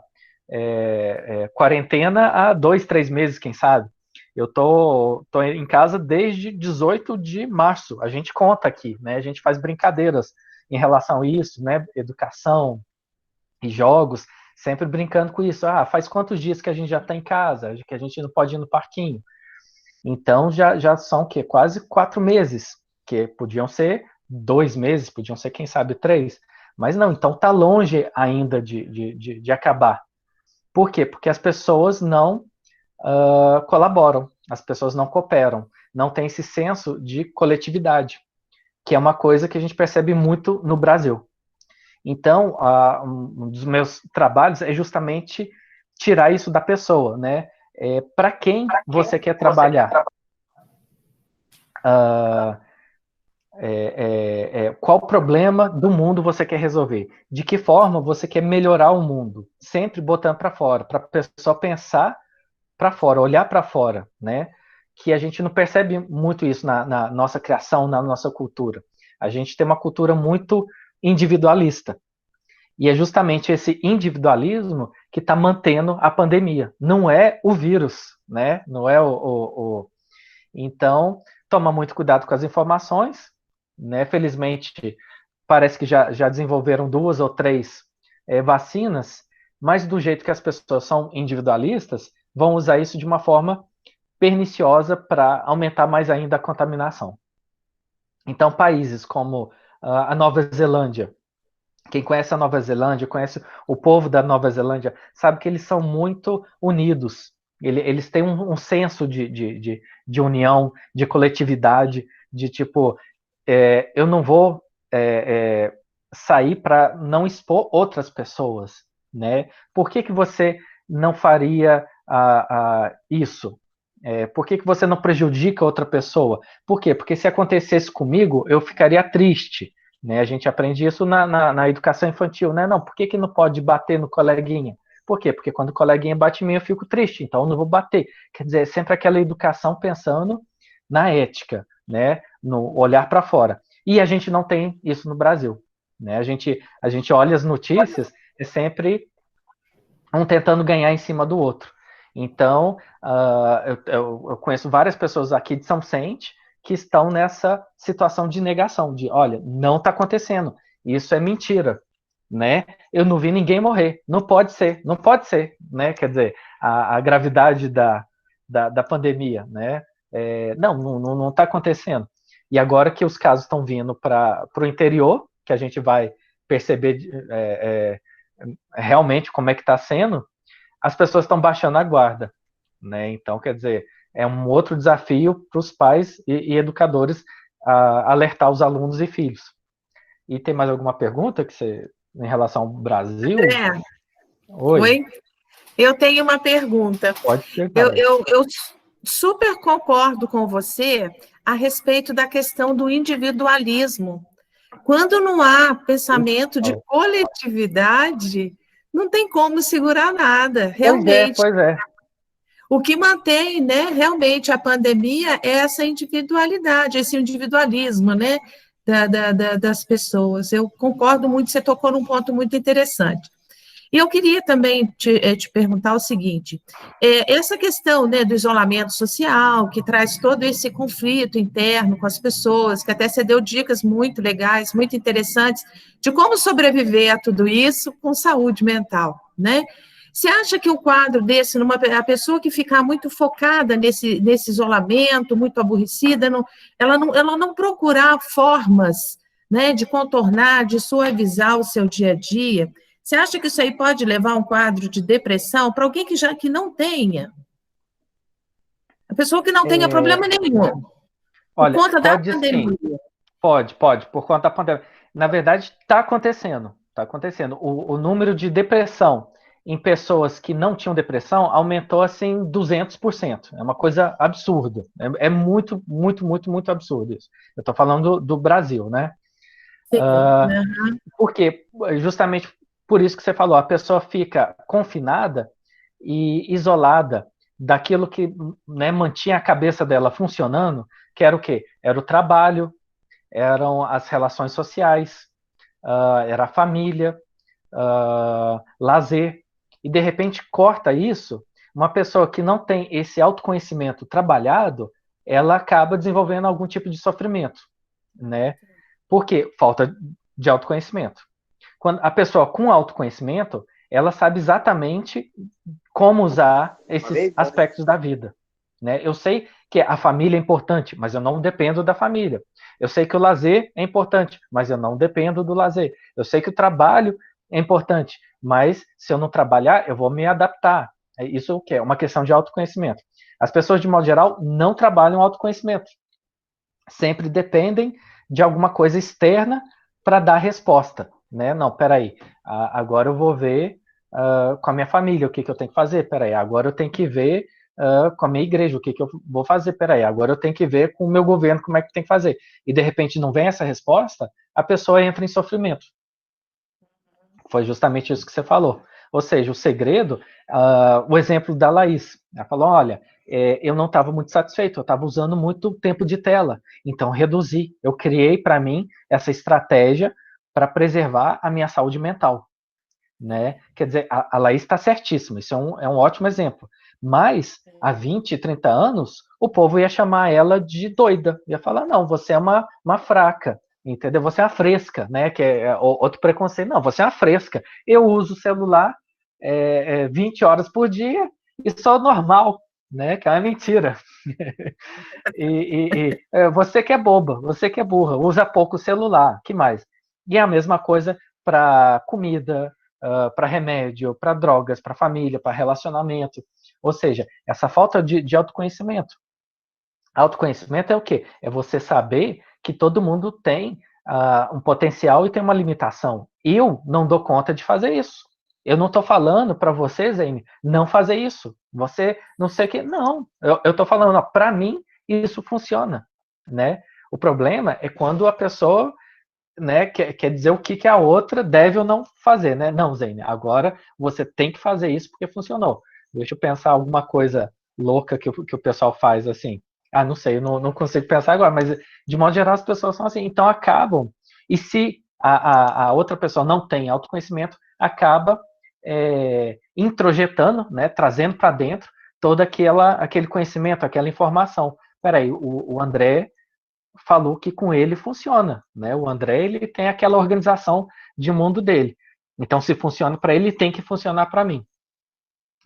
quarentena há 2, 3 meses, quem sabe. Eu tô em casa desde 18 de março. A gente conta aqui, né? A gente faz brincadeiras em relação a isso, né? Educação e jogos, sempre brincando com isso. Faz quantos dias que a gente já está em casa, que a gente não pode ir no parquinho? Então já são o quê? Quase 4 meses, que podiam ser 2 meses, podiam ser, quem sabe, 3. Mas não, então está longe ainda de acabar. Por quê? Porque as pessoas não colaboram, as pessoas não cooperam, não tem esse senso de coletividade, que é uma coisa que a gente percebe muito no Brasil. Então, um dos meus trabalhos é justamente tirar isso da pessoa, né? Para quem você quer trabalhar? Qual problema do mundo você quer resolver? De que forma você quer melhorar o mundo? Sempre botando para fora, para a pessoa pensar para fora, olhar para fora, né? Que a gente não percebe muito isso na nossa criação, na nossa cultura. A gente tem uma cultura muito individualista. E é justamente esse individualismo que está mantendo a pandemia. Não é o vírus, né? Não é Então, toma muito cuidado com as informações, né? Felizmente, parece que já desenvolveram 2 ou 3 vacinas, mas do jeito que as pessoas são individualistas, vão usar isso de uma forma perniciosa para aumentar mais ainda a contaminação. Então, países como a Nova Zelândia, quem conhece a Nova Zelândia, conhece o povo da Nova Zelândia, sabe que eles são muito unidos. Eles têm um senso de união, de coletividade, de tipo, eu não vou sair para não expor outras pessoas, né? Por que você não faria isso? Por que você não prejudica outra pessoa? Por quê? Porque se acontecesse comigo, eu ficaria triste, né? A gente aprende isso na educação infantil, né? Não, por que não pode bater no coleguinha? Por quê? Porque quando o coleguinha bate em mim, eu fico triste, então eu não vou bater. Quer dizer, é sempre aquela educação pensando na ética, né? No olhar para fora. E a gente não tem isso no Brasil, né? A gente olha as notícias, é sempre um tentando ganhar em cima do outro. Então, eu conheço várias pessoas aqui de São Vicente que estão nessa situação de negação, de, olha, não está acontecendo, isso é mentira, né? Eu não vi ninguém morrer, não pode ser, né? Quer dizer, a gravidade da pandemia, né? Não está acontecendo. E agora que os casos estão vindo para o interior, que a gente vai perceber realmente como é que está sendo, as pessoas estão baixando a guarda, né? Então, quer dizer, é um outro desafio para os pais e educadores alertar os alunos e filhos. E tem mais alguma pergunta que você, em relação ao Brasil? André, Oi. Eu tenho uma pergunta. Pode perguntar. Eu super concordo com você a respeito da questão do individualismo. Quando não há pensamento de coletividade, não tem como segurar nada, realmente. Pois é. O que mantém, né, realmente a pandemia é essa individualidade, esse individualismo, né, das pessoas. Eu concordo muito, você tocou num ponto muito interessante. E eu queria também te perguntar o seguinte, essa questão, né, do isolamento social, que traz todo esse conflito interno com as pessoas, que até você deu dicas muito legais, muito interessantes, de como sobreviver a tudo isso com saúde mental, né? Você acha que um quadro desse, a pessoa que ficar muito focada nesse isolamento, muito aborrecida, ela não procurar formas, né, de contornar, de suavizar o seu dia a dia, você acha que isso aí pode levar a um quadro de depressão para alguém que não tenha? A pessoa que não tenha problema nenhum. Olha, por conta da pode pandemia. sim. Pode, por conta da pandemia. Na verdade, está acontecendo. Está acontecendo. O número de depressão em pessoas que não tinham depressão aumentou assim 200%. É uma coisa absurda. É muito, muito, muito, muito absurdo isso. Eu estou falando do Brasil, né? Sim. Porque justamente por isso que você falou, a pessoa fica confinada e isolada daquilo que, né, mantinha a cabeça dela funcionando, que era o quê? Era o trabalho, eram as relações sociais, era a família, lazer. E de repente corta isso, uma pessoa que não tem esse autoconhecimento trabalhado, ela acaba desenvolvendo algum tipo de sofrimento, né? Por quê? Falta de autoconhecimento. Quando a pessoa com autoconhecimento, ela sabe exatamente como usar esses aspectos da vida, né? Eu sei que a família é importante, mas eu não dependo da família. Eu sei que o lazer é importante, mas eu não dependo do lazer. Eu sei que o trabalho é importante, mas se eu não trabalhar, eu vou me adaptar. Isso é o que é uma questão de autoconhecimento. As pessoas, de modo geral, não trabalham autoconhecimento. Sempre dependem de alguma coisa externa para dar resposta, né? Não, peraí, agora eu vou ver com a minha família o que eu tenho que fazer, peraí, agora eu tenho que ver com a minha igreja o que eu vou fazer, peraí, agora eu tenho que ver com o meu governo como é que tem que fazer. E de repente não vem essa resposta, a pessoa entra em sofrimento. Foi justamente isso que você falou. Ou seja, o segredo, o exemplo da Laís, ela falou, olha, eu não estava muito satisfeito, eu estava usando muito tempo de tela, então reduzi, eu criei para mim essa estratégia para preservar a minha saúde mental, né? Quer dizer, a Laís está certíssima, isso é um ótimo exemplo, mas há 20, 30 anos, o povo ia chamar ela de doida, ia falar, não, você é uma fraca, entendeu? Você é uma fresca, né? Que é outro preconceito, não, você é uma fresca, eu uso o celular 20 horas por dia e sou normal, né? Que é uma mentira. Você que é boba, você que é burra, usa pouco o celular, que mais? E é a mesma coisa para comida, para remédio, para drogas, para família, para relacionamento. Ou seja, essa falta de autoconhecimento. Autoconhecimento é o quê? É você saber que todo mundo tem um potencial e tem uma limitação. Eu não dou conta de fazer isso. Eu não estou falando para você, Zane, não fazer isso. Você não sei o que. Não, eu estou falando, para mim, isso funciona, né? O problema é quando a pessoa né, quer dizer o que a outra deve ou não fazer, né? Não, Zene, agora você tem que fazer isso porque funcionou. Deixa eu pensar alguma coisa louca que o pessoal faz assim. Ah, não sei, eu não consigo pensar agora, mas de modo geral as pessoas são assim. Então acabam, e se a outra pessoa não tem autoconhecimento, acaba introjetando, né, trazendo para dentro todo aquele conhecimento, aquela informação. Peraí, o André falou que com ele funciona, né? O André, ele tem aquela organização de mundo dele. Então, se funciona para ele, tem que funcionar para mim.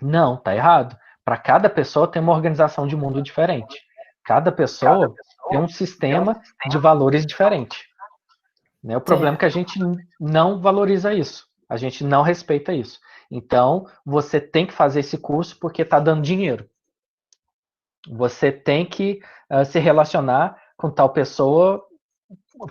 Não, tá errado. Para cada pessoa tem uma organização de mundo diferente. Cada pessoa tem um sistema de valores diferente. Né? O problema é que a gente não valoriza isso. A gente não respeita isso. Então, você tem que fazer esse curso porque está dando dinheiro. Você tem que se relacionar com tal pessoa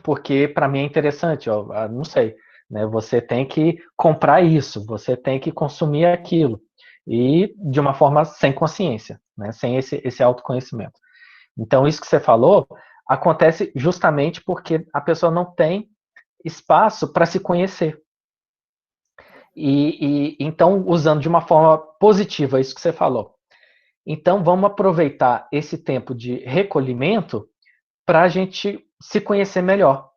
porque para mim é interessante, ó, não sei, né? Você tem que comprar isso, você tem que consumir aquilo e de uma forma sem consciência, né? Sem esse autoconhecimento. Então isso que você falou acontece justamente porque a pessoa não tem espaço para se conhecer. E então usando de uma forma positiva isso que você falou. Então vamos aproveitar esse tempo de recolhimento para a gente se conhecer melhor.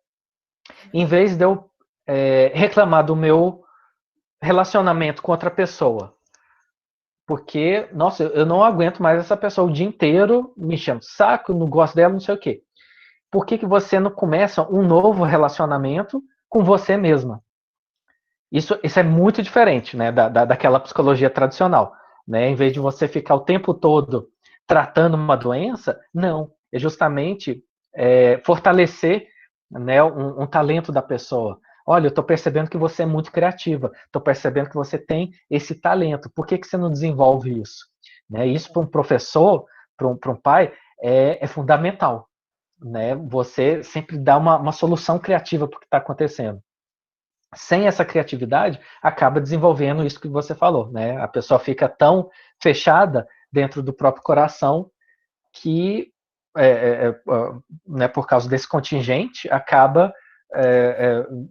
Em vez de eu reclamar do meu relacionamento com outra pessoa. Porque, nossa, eu não aguento mais essa pessoa o dia inteiro me enchendo o saco, não gosto dela, não sei o quê. Por que você não começa um novo relacionamento com você mesma? Isso é muito diferente, né, daquela psicologia tradicional. Né? Em vez de você ficar o tempo todo tratando uma doença, não. É justamente fortalecer, né, um talento da pessoa. Olha, eu estou percebendo que você é muito criativa, estou percebendo que você tem esse talento, por que você não desenvolve isso? Né? Isso para um professor, para um pai, é fundamental. Né? Você sempre dá uma solução criativa para o que está acontecendo. Sem essa criatividade, acaba desenvolvendo isso que você falou, né? A pessoa fica tão fechada dentro do próprio coração que, né, por causa desse contingente, acaba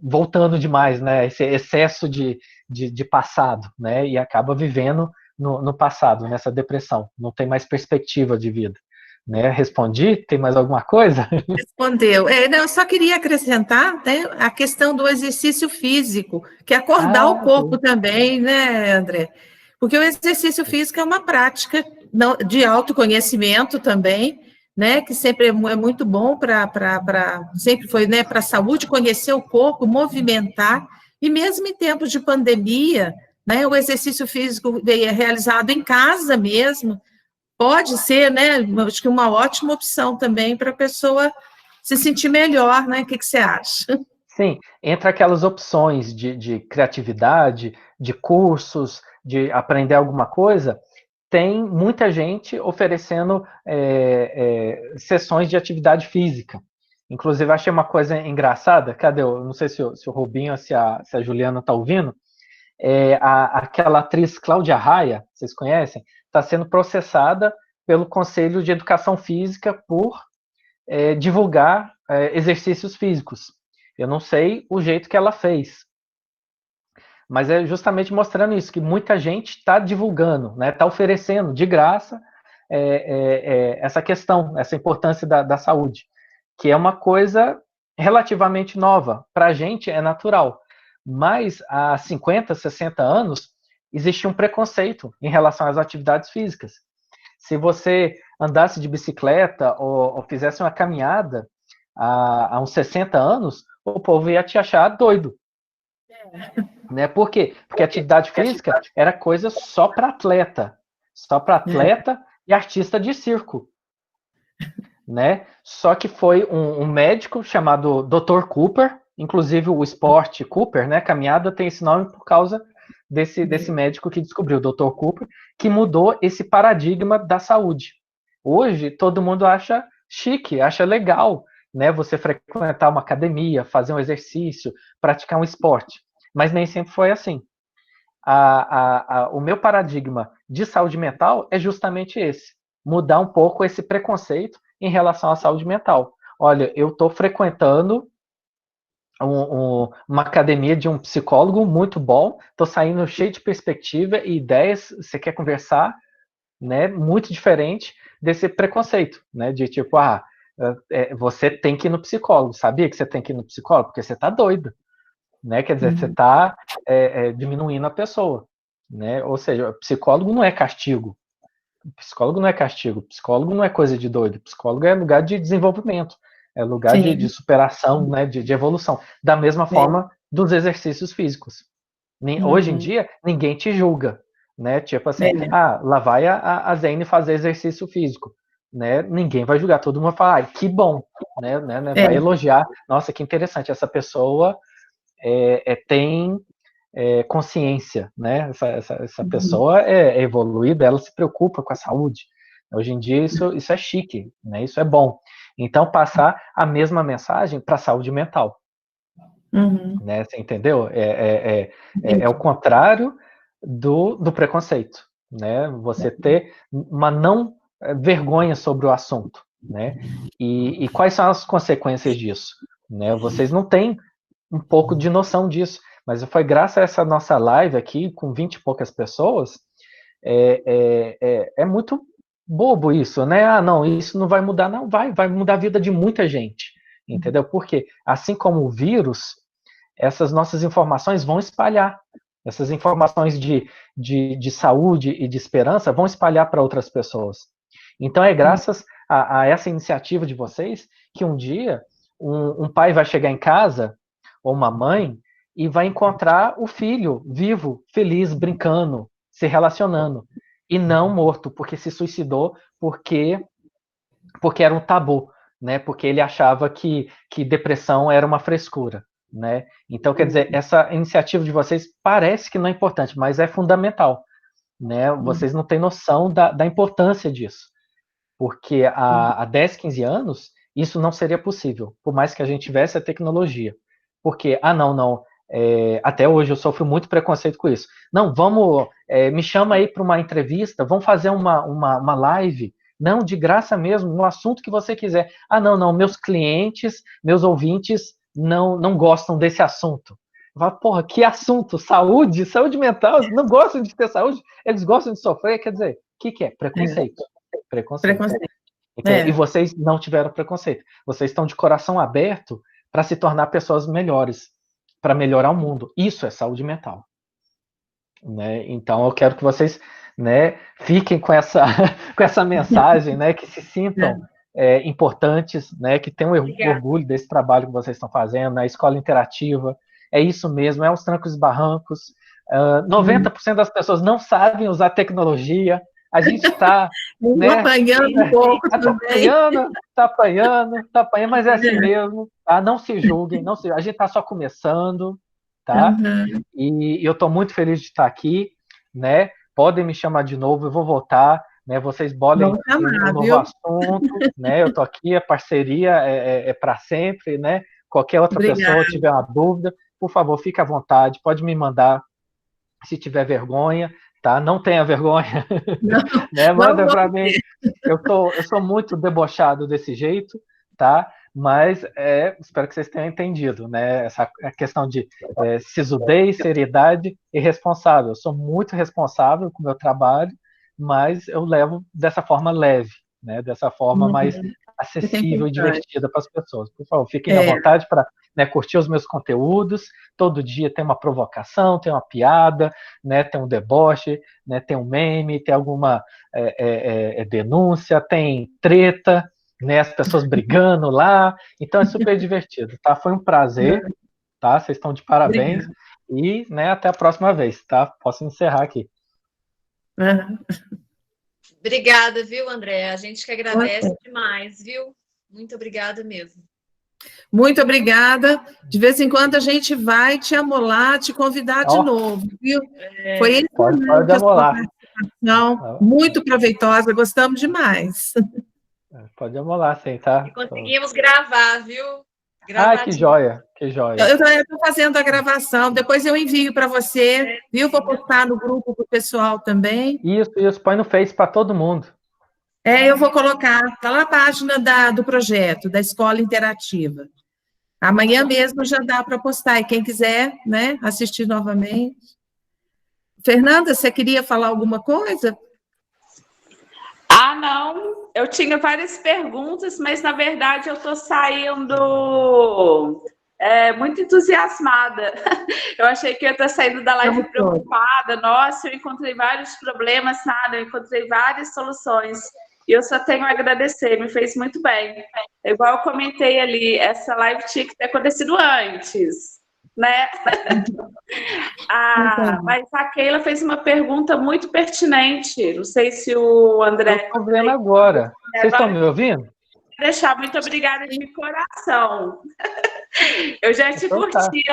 voltando demais, né? Esse excesso de passado, né? E acaba vivendo no passado, nessa depressão. Não tem mais perspectiva de vida. Né? Respondi? Tem mais alguma coisa? Respondeu. Não, eu só queria acrescentar, né, a questão do exercício físico, que é acordar o corpo também, né, André? Porque o exercício físico é uma prática de autoconhecimento também, né, que sempre é muito bom sempre foi, né, para a saúde, conhecer o corpo, movimentar, e mesmo em tempos de pandemia, né, o exercício físico é realizado em casa mesmo, pode ser, né, acho que uma ótima opção também para a pessoa se sentir melhor, né? O que você acha? Sim, entre aquelas opções de criatividade, de cursos, de aprender alguma coisa, tem muita gente oferecendo sessões de atividade física. Inclusive, achei uma coisa engraçada, cadê? Não sei se o Rubinho ou se a Juliana está ouvindo, aquela atriz Cláudia Raia, vocês conhecem? Está sendo processada pelo Conselho de Educação Física por divulgar exercícios físicos. Eu não sei o jeito que ela fez, mas é justamente mostrando isso, que muita gente está divulgando, né, está oferecendo de graça essa questão, essa importância da saúde, que é uma coisa relativamente nova. Para a gente é natural, mas há 50, 60 anos existia um preconceito em relação às atividades físicas. Se você andasse de bicicleta ou fizesse uma caminhada há uns 60 anos, o povo ia te achar doido. Né? Por quê? Porque a atividade física era coisa só para atleta. Só para atleta e artista de circo. Né? Só que foi um médico chamado Dr. Cooper, inclusive o esporte Cooper, né? Caminhada tem esse nome por causa desse médico que descobriu, o Dr. Cooper, que mudou esse paradigma da saúde. Hoje, todo mundo acha chique, acha legal, né? Você frequentar uma academia, fazer um exercício, praticar um esporte. Mas nem sempre foi assim. O meu paradigma de saúde mental é justamente esse. Mudar um pouco esse preconceito em relação à saúde mental. Olha, eu estou frequentando uma academia de um psicólogo muito bom, estou saindo cheio de perspectiva e ideias, você quer conversar, né, muito diferente desse preconceito, né, de tipo, você tem que ir no psicólogo, sabia que você tem que ir no psicólogo? Porque você está doido, né, quer dizer, você está diminuindo a pessoa, né, ou seja, psicólogo não é castigo, psicólogo não é coisa de doido, psicólogo é lugar de desenvolvimento, é lugar de superação, né, de evolução, da mesma forma dos exercícios físicos. Hoje em dia, ninguém te julga, né, tipo assim, lá vai a Zene fazer exercício físico, né, ninguém vai julgar, todo mundo vai falar, que bom, né, vai elogiar, nossa, que interessante, essa pessoa tem consciência, né? Essa pessoa é evoluída, ela se preocupa com a saúde. Hoje em dia isso é chique, né? Isso é bom. Então passar a mesma mensagem para a saúde mental, né? Você entendeu? É o contrário do preconceito, né? Você ter uma não vergonha sobre o assunto, né? E quais são as consequências disso, né? Vocês não têm um pouco de noção disso. Mas foi graças a essa nossa live aqui, com 20 e poucas pessoas, é muito bobo isso, né? Não, isso não vai mudar, não, vai mudar a vida de muita gente, entendeu? Porque, assim como o vírus, essas nossas informações vão espalhar, essas informações de saúde e de esperança vão espalhar para outras pessoas. Então, é graças a essa iniciativa de vocês que um dia um pai vai chegar em casa, ou uma mãe, e vai encontrar o filho vivo, feliz, brincando, se relacionando, e não morto, porque se suicidou, porque era um tabu, né? Porque ele achava que depressão era uma frescura, né? Então, quer dizer, essa iniciativa de vocês parece que não é importante, mas é fundamental, né? Vocês não têm noção da importância disso, porque há 10, 15 anos, isso não seria possível, por mais que a gente tivesse a tecnologia. Porque, não, até hoje eu sofro muito preconceito com isso. Não, vamos, me chama aí para uma entrevista, vamos fazer uma live. Não, de graça mesmo, no assunto que você quiser. Não, meus clientes, meus ouvintes não gostam desse assunto. Falo, porra, que assunto? Saúde mental, eles não gostam de ter saúde, eles gostam de sofrer, quer dizer, o que é? Preconceito. Preconceito. E vocês não tiveram preconceito. Vocês estão de coração aberto para se tornar pessoas melhores, para melhorar o mundo. Isso é saúde mental. Né? Então, eu quero que vocês, né, fiquem com essa mensagem, né, que se sintam importantes, né, que tenham orgulho desse trabalho que vocês estão fazendo, na escola interativa. É isso mesmo, é uns trancos e barrancos. 90% das pessoas não sabem usar tecnologia. A gente está apanhando um pouco também. Está apanhando, mas é assim mesmo. Tá? Não se julguem, a gente está só começando, tá? E eu estou muito feliz de estar aqui, né? Podem me chamar de novo, eu vou voltar, né? Vocês bolem um novo assunto, né? Eu estou aqui, a parceria é para sempre, né? Qualquer outra pessoa tiver uma dúvida, por favor, fique à vontade, pode me mandar se tiver vergonha, tá? Não tenha vergonha, né? Manda para mim. Eu sou muito debochado desse jeito, tá? Mas espero que vocês tenham entendido, né? Essa questão de sisudez, seriedade e responsável. Eu sou muito responsável com o meu trabalho, mas eu levo dessa forma leve, né? Dessa forma mais acessível e divertida para as pessoas. Por favor, fiquem à vontade para curtir os meus conteúdos. Todo dia tem uma provocação, tem uma piada, né? Tem um deboche, né? Tem um meme, tem alguma denúncia, tem treta, né? As pessoas brigando lá. Então é super divertido, tá? Foi um prazer, tá? Vocês estão de parabéns. E, né, até a próxima vez, tá? Posso encerrar aqui. Obrigada, viu, André? A gente que agradece demais, viu? Muito obrigada mesmo. Muito obrigada. De vez em quando a gente vai te amolar, te convidar de novo, viu? Foi excelente essa participação, muito proveitosa, gostamos demais. Pode amolar, sim, tá? E conseguimos gravar, viu? Que joia, que joia. Eu estou fazendo a gravação, depois eu envio para você, viu? Vou postar no grupo para o pessoal também. Isso, põe no Face para todo mundo. Eu vou colocar, está lá a página do projeto, da Escola Interativa. Amanhã mesmo já dá para postar, e quem quiser, né, assistir novamente. Fernanda, você queria falar alguma coisa? Ah, não, eu tinha várias perguntas, mas na verdade eu estou saindo muito entusiasmada. Eu achei que eu ia estar saindo da live preocupada. Nossa, eu encontrei vários problemas, nada, eu encontrei várias soluções. E eu só tenho a agradecer, me fez muito bem. Igual eu comentei ali, essa live tinha que ter acontecido antes, né? Mas a Keila fez uma pergunta muito pertinente. Não sei se o André. Eu estou vendo agora. Vocês estão me ouvindo? Deixar muito obrigada de coração. Eu já te Então, tá. curti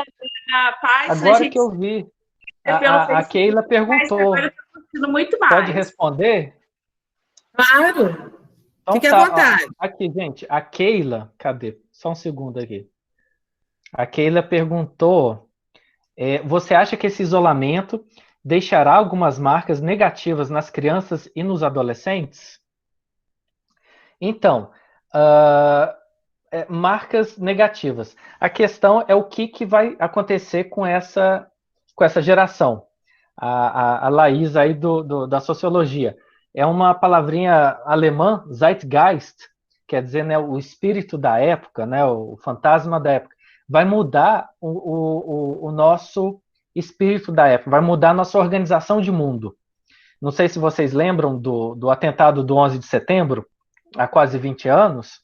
na página. Agora gente... que eu vi. A Keila perguntou. Agora eu estou curtindo muito mais. Pode responder? Claro. Então, fique à vontade. Ó, aqui, gente, a Keila, cadê? Só um segundo aqui. A Keila perguntou, você acha que esse isolamento deixará algumas marcas negativas nas crianças e nos adolescentes? Então, marcas negativas. A questão é o que vai acontecer com essa geração. A Laís aí da sociologia. É uma palavrinha alemã, Zeitgeist, quer dizer, né, o espírito da época, né, o fantasma da época. Vai mudar o nosso espírito da época, vai mudar a nossa organização de mundo. Não sei se vocês lembram do atentado do 11 de setembro, há quase 20 anos,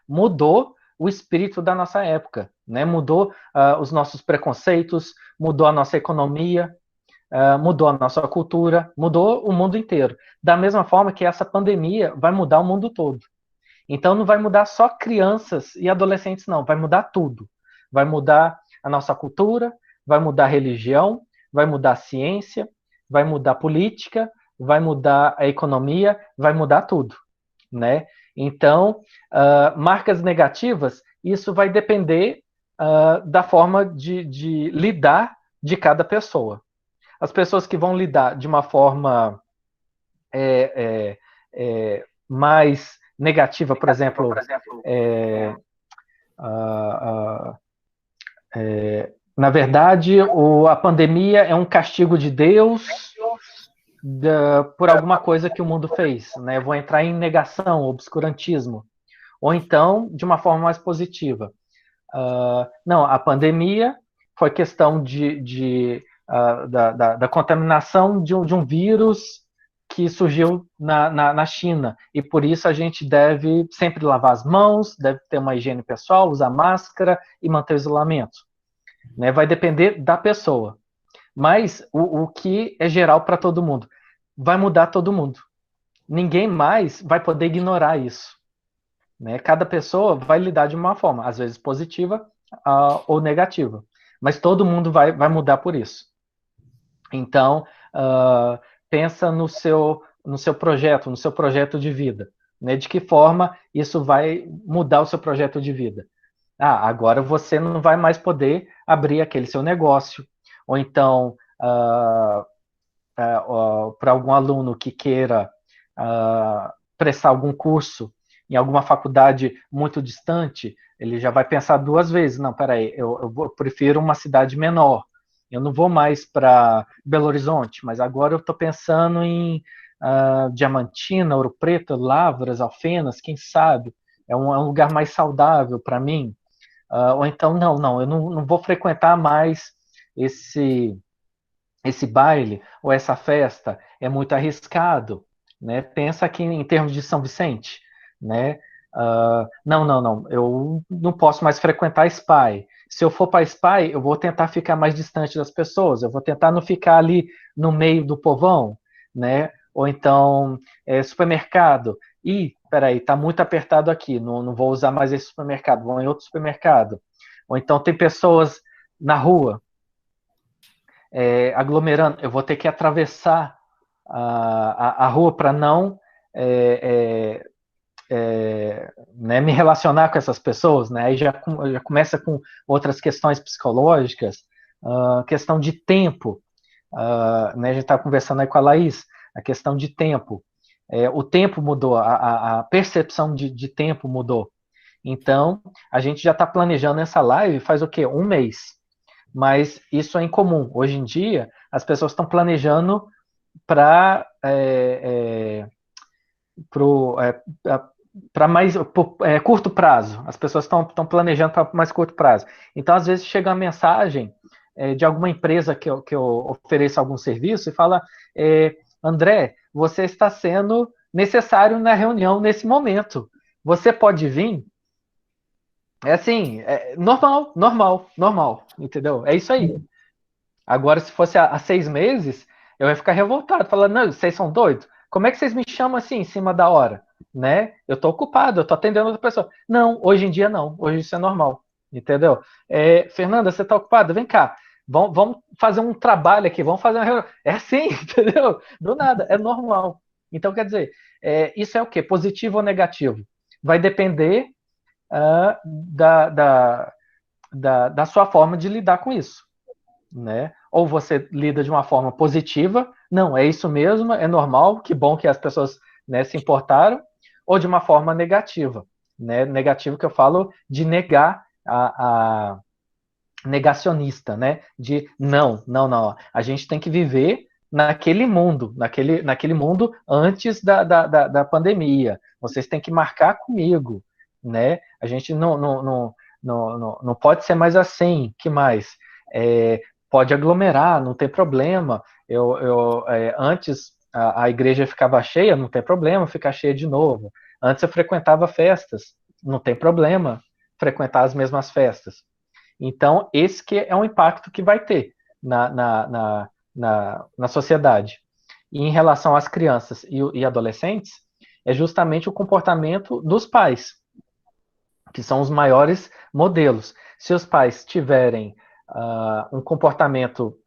mudou o espírito da nossa época, né? Mudou os nossos preconceitos, mudou a nossa economia, mudou a nossa cultura, mudou o mundo inteiro. Da mesma forma que essa pandemia vai mudar o mundo todo. Então não vai mudar só crianças e adolescentes, não, vai mudar tudo. Vai mudar a nossa cultura, vai mudar a religião, vai mudar a ciência, vai mudar a política, vai mudar a economia, vai mudar tudo, né? Então, marcas negativas, isso vai depender da forma de lidar de cada pessoa. As pessoas que vão lidar de uma forma mais negativa, por exemplo, na verdade, a pandemia é um castigo de Deus por alguma coisa que o mundo fez, né? Eu vou entrar em negação, obscurantismo. Ou então, de uma forma mais positiva. Não, a pandemia foi questão da contaminação de um vírus que surgiu na China. E por isso a gente deve sempre lavar as mãos, deve ter uma higiene pessoal, usar máscara e manter o isolamento. Né? Vai depender da pessoa. Mas o que é geral para todo mundo? Vai mudar todo mundo. Ninguém mais vai poder ignorar isso. Né? Cada pessoa vai lidar de uma forma, às vezes positiva ou negativa. Mas todo mundo vai mudar por isso. Então, pensa no seu projeto de vida. Né? De que forma isso vai mudar o seu projeto de vida? Agora você não vai mais poder abrir aquele seu negócio. Ou então, para algum aluno que queira prestar algum curso em alguma faculdade muito distante, ele já vai pensar duas vezes. Não, peraí, eu prefiro uma cidade menor. Eu não vou mais para Belo Horizonte, mas agora eu estou pensando em Diamantina, Ouro Preto, Lavras, Alfenas, quem sabe? É um lugar mais saudável para mim. Ou então, não, eu não vou frequentar mais esse baile ou essa festa, é muito arriscado. Né? Pensa aqui em termos de São Vicente. Né? Não, eu não posso mais frequentar SPY. Se eu for para SPY, eu vou tentar ficar mais distante das pessoas, eu vou tentar não ficar ali no meio do povão, né? Ou então, supermercado. Peraí, está muito apertado aqui, não vou usar mais esse supermercado, vou em outro supermercado. Ou então tem pessoas na rua, aglomerando, eu vou ter que atravessar a rua para não né, me relacionar com essas pessoas, né? Aí já começa com outras questões psicológicas, questão de tempo, né? A gente está conversando aí com a Laís, a questão de tempo. O tempo mudou, a percepção de tempo mudou. Então, a gente já está planejando essa live faz o quê? Um mês. Mas isso é incomum. Hoje em dia, as pessoas estão planejando para mais curto prazo. As pessoas estão planejando para mais curto prazo. Então, às vezes, chega uma mensagem de alguma empresa que eu ofereço algum serviço e fala, André, você está sendo necessário na reunião nesse momento. Você pode vir? É assim, normal, entendeu? É isso aí. Agora, se fosse há 6 meses, eu ia ficar revoltado, falando, não, vocês são doidos? Como é que vocês me chamam assim, em cima da hora? Né? Eu tô ocupado, eu tô atendendo outra pessoa. Não, hoje em dia não, hoje isso é normal, entendeu? Fernanda, você tá ocupada? Vem cá, vamos fazer um trabalho aqui, vamos fazer uma reunião. É assim, entendeu? Do nada, é normal. Então, quer dizer, isso é o quê? Positivo ou negativo? Vai depender da sua forma de lidar com isso, né? Ou você lida de uma forma positiva, não, é isso mesmo, é normal, que bom que as pessoas, né, se importaram, ou de uma forma negativa, né? Negativo que eu falo de negar a negacionista, né? De não, a gente tem que viver naquele mundo antes da pandemia. Vocês têm que marcar comigo, né? A gente não pode ser mais assim. Que mais? Pode aglomerar, não tem problema. Antes a igreja ficava cheia, não tem problema ficar cheia de novo. Antes eu frequentava festas, não tem problema frequentar as mesmas festas. Então, esse que é um impacto que vai ter na sociedade. E em relação às crianças e adolescentes, é justamente o comportamento dos pais, que são os maiores modelos. Se os pais tiverem um comportamento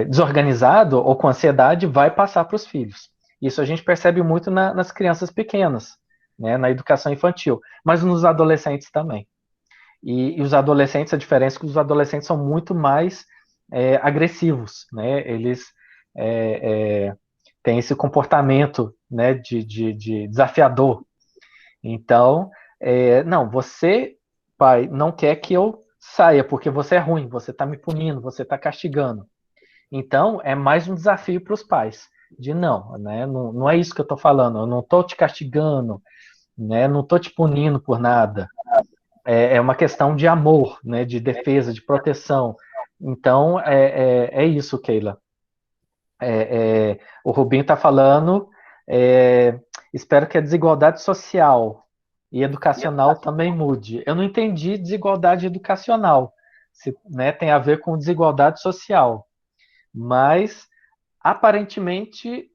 desorganizado ou com ansiedade, vai passar para os filhos. Isso a gente percebe muito nas crianças pequenas, né, na educação infantil, mas nos adolescentes também. E os adolescentes, a diferença é que os adolescentes são muito mais agressivos, né? Eles têm esse comportamento, né, de desafiador. Então, não, você, pai, não quer que eu saia porque você é ruim, você está me punindo, você está castigando. Então, é mais um desafio para os pais, de não, né? Não é isso que eu estou falando, eu não estou te castigando, né? Não estou te punindo por nada. É uma questão de amor, né? De defesa, de proteção. Então, é isso, Keila. O Rubinho está falando, espero que a desigualdade social e educacional também mude. Eu não entendi desigualdade educacional, se, né, tem a ver com desigualdade social. Mas, aparentemente,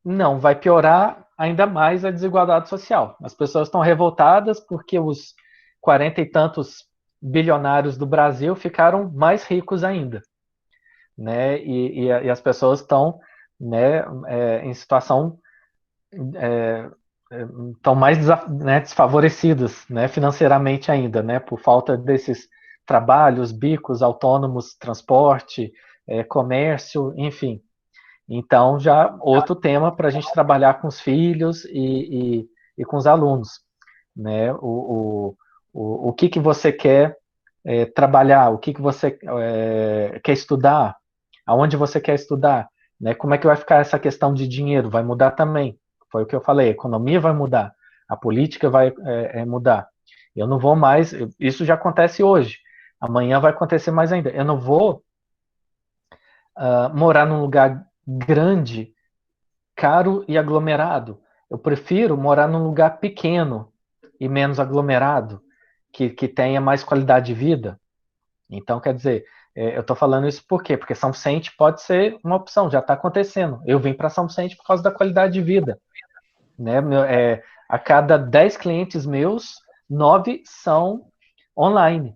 não, vai piorar ainda mais a desigualdade social. As pessoas estão revoltadas porque os 40 e tantos bilionários do Brasil ficaram mais ricos ainda, né? E as pessoas estão, né, em situação estão mais desfavorecidas, né, financeiramente ainda, né, por falta desses trabalhos, bicos, autônomos, transporte, comércio, enfim. Então, já outro tema para a gente trabalhar com os filhos e com os alunos, né? O que você quer trabalhar, o que você quer estudar, aonde você quer estudar, né? Como é que vai ficar essa questão de dinheiro? Vai mudar também. Foi o que eu falei, a economia vai mudar, a política vai mudar. Eu não vou mais, isso já acontece hoje, amanhã vai acontecer mais ainda. Eu não vou morar num lugar grande, caro e aglomerado. Eu prefiro morar num lugar pequeno e menos aglomerado, que tenha mais qualidade de vida. Então, quer dizer, eu estou falando isso por quê? Porque São Vicente pode ser uma opção, já está acontecendo. Eu vim para São Vicente por causa da qualidade de vida. Né? A cada 10 clientes meus, 9 são online.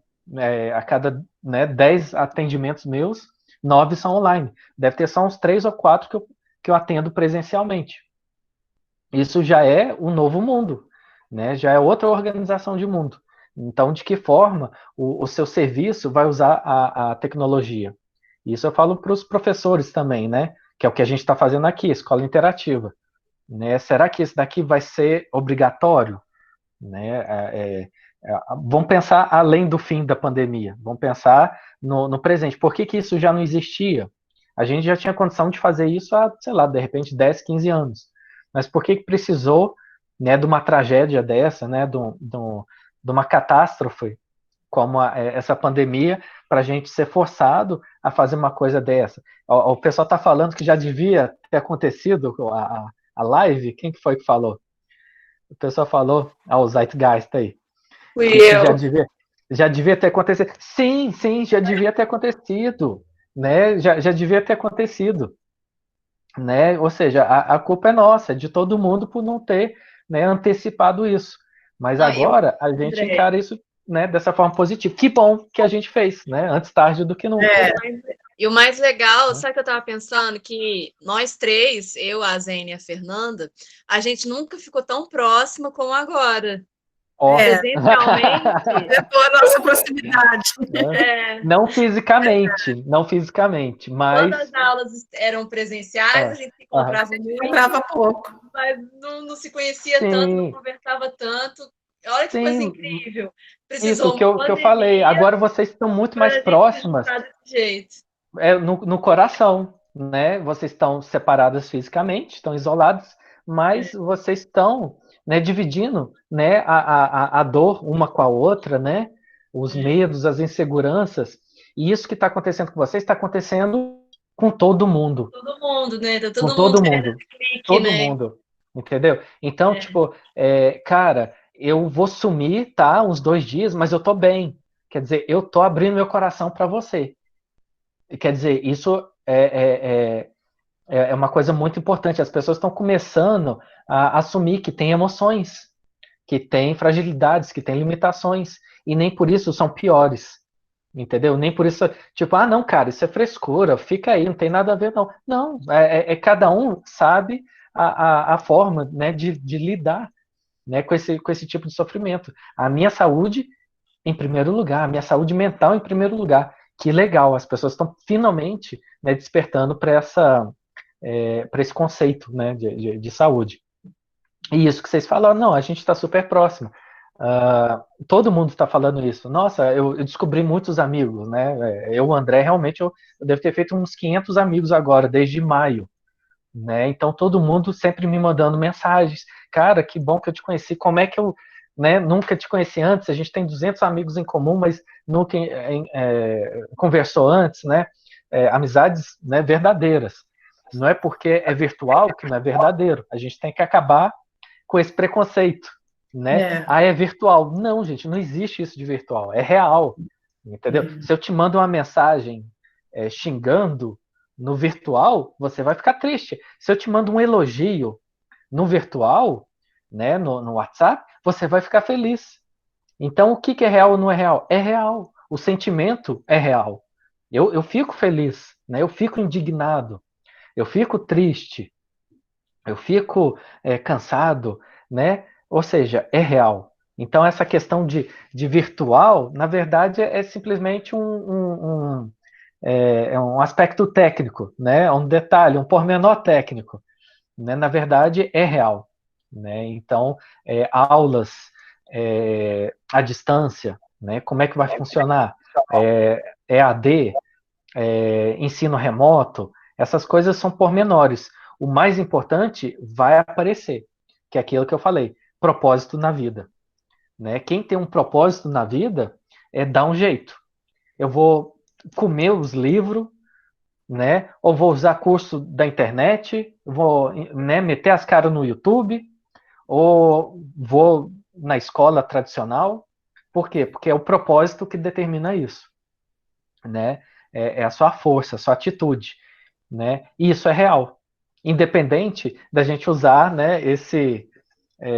A cada 10 atendimentos meus, 9 são online. Deve ter só uns 3 ou 4 que eu atendo presencialmente. Isso já é um novo mundo, né? Já é outra organização de mundo. Então, de que forma o seu serviço vai usar a tecnologia? Isso eu falo para os professores também, né? Que é o que a gente está fazendo aqui, escola interativa. Né? Será que esse daqui vai ser obrigatório? né? Vamos pensar além do fim da pandemia, vamos pensar no presente. Por que isso já não existia? A gente já tinha condição de fazer isso há, sei lá, de repente 10, 15 anos. Mas por que precisou, né, de uma tragédia dessa, né, de uma catástrofe como essa pandemia, para a gente ser forçado a fazer uma coisa dessa? O pessoal está falando que já devia ter acontecido a live. Quem que foi que falou? O pessoal falou, o Zeitgeist aí, Fui que eu. já devia ter acontecido. Sim, já devia ter acontecido, né? Já devia ter acontecido, né? Ou seja, a culpa é nossa, é de todo mundo por não ter, né, antecipado isso. Mas Não, agora a gente André, encara isso, né, dessa forma positiva. Que bom que a gente fez, né? Antes tarde do que nunca. e o mais legal, Né? sabe o que eu estava pensando? Que nós três, eu, a Zene e a Fernanda, a gente nunca ficou tão próxima como agora. Ó. Presencialmente, Aumentou a nossa proximidade. Não fisicamente, não fisicamente, quando mas as aulas eram presenciais, a gente se aham. encontrava muito, Encontrava pouco. mas não se conhecia tanto, não Sim, conversava tanto. Olha que coisa sim, incrível. isso Precisou que uma que eu falei. pandemia Agora vocês estão muito para mais a gente se próximas, juntar desse jeito. no coração, né? Vocês estão separadas fisicamente, estão isoladas, mas vocês estão, né, dividindo, né, a dor uma com a outra, né? Os medos, as inseguranças. E isso que está acontecendo com vocês está acontecendo com todo mundo. Todo mundo, né? Tá Com todo mundo todo querendo mundo. esse clique, Todo né? mundo. Entendeu? Então, tipo, cara, eu vou sumir, tá? Uns 2 dias, mas eu tô bem. Quer dizer, eu tô abrindo meu coração para você. E quer dizer, isso é uma coisa muito importante. As pessoas estão começando a assumir que tem emoções, que tem fragilidades, que tem limitações. E nem por isso são piores. Entendeu? Nem por isso, tipo, não, cara, isso é frescura, fica aí, não tem nada a ver, não. Não, cada um sabe a forma, né, de lidar, né, com esse tipo de sofrimento. A minha saúde em primeiro lugar, a minha saúde mental em primeiro lugar. Que legal, as pessoas estão finalmente, né, despertando para esse conceito, né, de saúde. E isso que vocês falaram, não, a gente está super próximo. Todo mundo está falando isso. Nossa, eu descobri muitos amigos, né? Eu, André, realmente eu devo ter feito uns 500 amigos agora, desde maio, né? Então todo mundo sempre me mandando mensagens. Cara, que bom que eu te conheci. Como é que eu, né, nunca te conheci antes? A gente tem 200 amigos em comum, mas nunca conversou antes, né? Amizades, né, verdadeiras. Não é porque é virtual que não é verdadeiro. A gente tem que acabar com esse preconceito, né? É virtual. Não, gente, não existe isso de virtual. É real, entendeu? Se eu te mando uma mensagem xingando no virtual, você vai ficar triste. Se eu te mando um elogio no virtual, né, no WhatsApp, você vai ficar feliz. Então, o que é real ou não é real? É real. O sentimento é real. Eu fico feliz, né? Eu fico indignado, eu fico triste, eu fico cansado, né? Ou seja, é real. Então, essa questão de virtual, na verdade, é simplesmente um aspecto técnico, né? Um detalhe, um pormenor técnico. Né? Na verdade, é real. Né? Então, aulas à distância, né? Como é que vai funcionar? EAD, ensino remoto, essas coisas são pormenores. O mais importante vai aparecer, que é aquilo que eu falei, propósito na vida. Né? Quem tem um propósito na vida dar um jeito. Eu vou comer os livros, né? Ou vou usar curso da internet, vou, né, meter as caras no YouTube, ou vou na escola tradicional. Por quê? Porque é o propósito que determina isso, né? É a sua força, a sua atitude, né? E isso é real, independente da gente usar, né, esse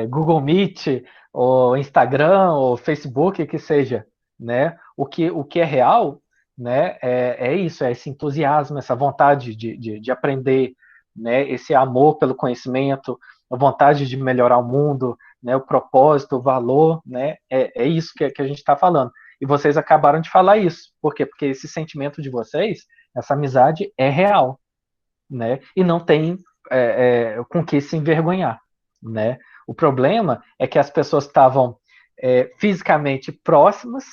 Google Meet, ou Instagram, ou Facebook, que seja, né? O que é real, né, é isso, é esse entusiasmo, essa vontade de aprender, né, esse amor pelo conhecimento, a vontade de melhorar o mundo, né, o propósito, o valor, né, é isso que a gente está falando. E vocês acabaram de falar isso. Por quê? Porque esse sentimento de vocês, essa amizade é real, né? E não tem com que se envergonhar, né? O problema é que as pessoas estavam fisicamente próximas,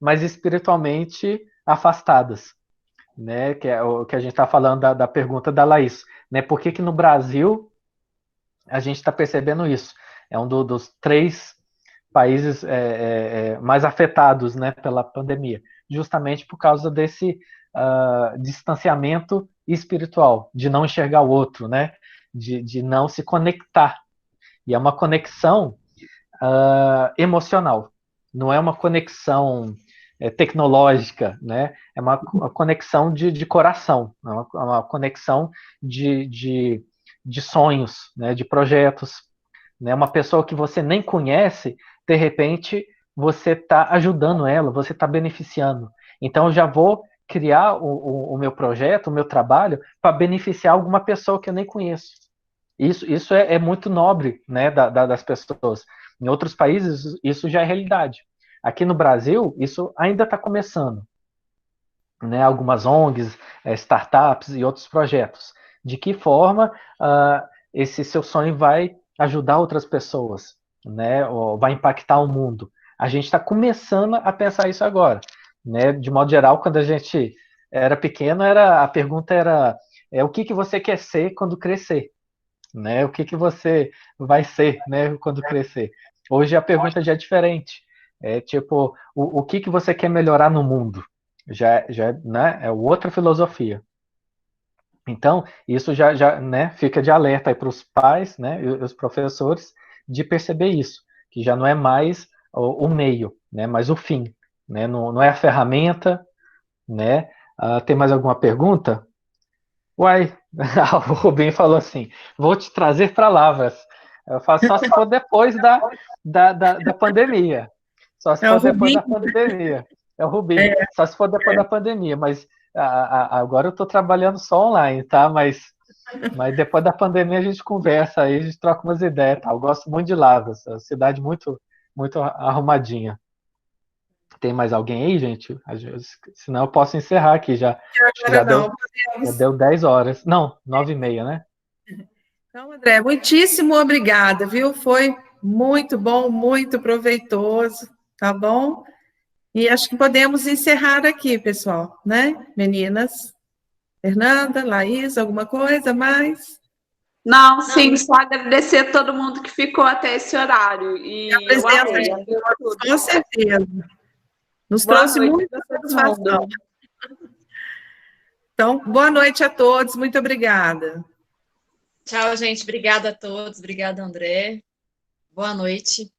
mas espiritualmente afastadas, né? Que é o que a gente está falando da pergunta da Laís, né? Por que no Brasil a gente está percebendo isso? É um dos 3 países mais afetados, né, pela pandemia, justamente por causa desse distanciamento espiritual, de não enxergar o outro, né, de não se conectar. E é uma conexão emocional, não é uma conexão tecnológica, né? É uma conexão de coração, é uma conexão de sonhos, né? De projetos, né? Uma pessoa que você nem conhece, de repente você está ajudando ela, você está beneficiando. Então eu já vou criar o meu projeto, o meu trabalho, para beneficiar alguma pessoa que eu nem conheço. Isso é muito nobre, né, das pessoas. Em outros países, isso já é realidade. Aqui no Brasil, isso ainda está começando, né? Algumas ONGs, startups e outros projetos. De que forma esse seu sonho vai ajudar outras pessoas, né? Ou vai impactar o mundo? A gente está começando a pensar isso agora, né? De modo geral, quando a gente era pequeno, a pergunta era o que você quer ser quando crescer? Né? O que você vai ser, né, quando crescer? Hoje a pergunta já é diferente. É tipo, o que você quer melhorar no mundo? Né, é outra filosofia. Então, isso já né, fica de alerta aí para os pais, né, e os professores, de perceber isso, que já não é mais o meio, né, mas o fim, né, não é a ferramenta, né? Tem mais alguma pergunta? Uai, o Rubinho falou assim: vou te trazer para Lavras. Eu falo só se for depois da pandemia. Só se É o for depois da Rubinho. pandemia. É o Rubinho. Só se for depois da pandemia. Mas agora eu estou trabalhando só online, tá? Mas depois da pandemia a gente conversa aí, a gente troca umas ideias. Tá? Eu gosto muito de Lavras. É uma cidade muito, muito arrumadinha. Tem mais alguém aí, gente? Senão eu posso encerrar aqui já. Acho que Agora já não, deu. Já podemos. deu 10 horas. Não, 9h30, né? Então, André, muitíssimo obrigada, viu? Foi muito bom, muito proveitoso, tá bom? E acho que podemos encerrar aqui, pessoal, né? Meninas, Fernanda, Laís, alguma coisa mais? Não, sim, só agradecer a todo mundo que ficou até esse horário. A E eu presença de amei todos, tudo. com certeza. Nos Boa trouxe noite muita para todo satisfação. mundo. Então, boa noite a todos, muito obrigada. Tchau, gente. Obrigada a todos. Obrigada, André. Boa noite.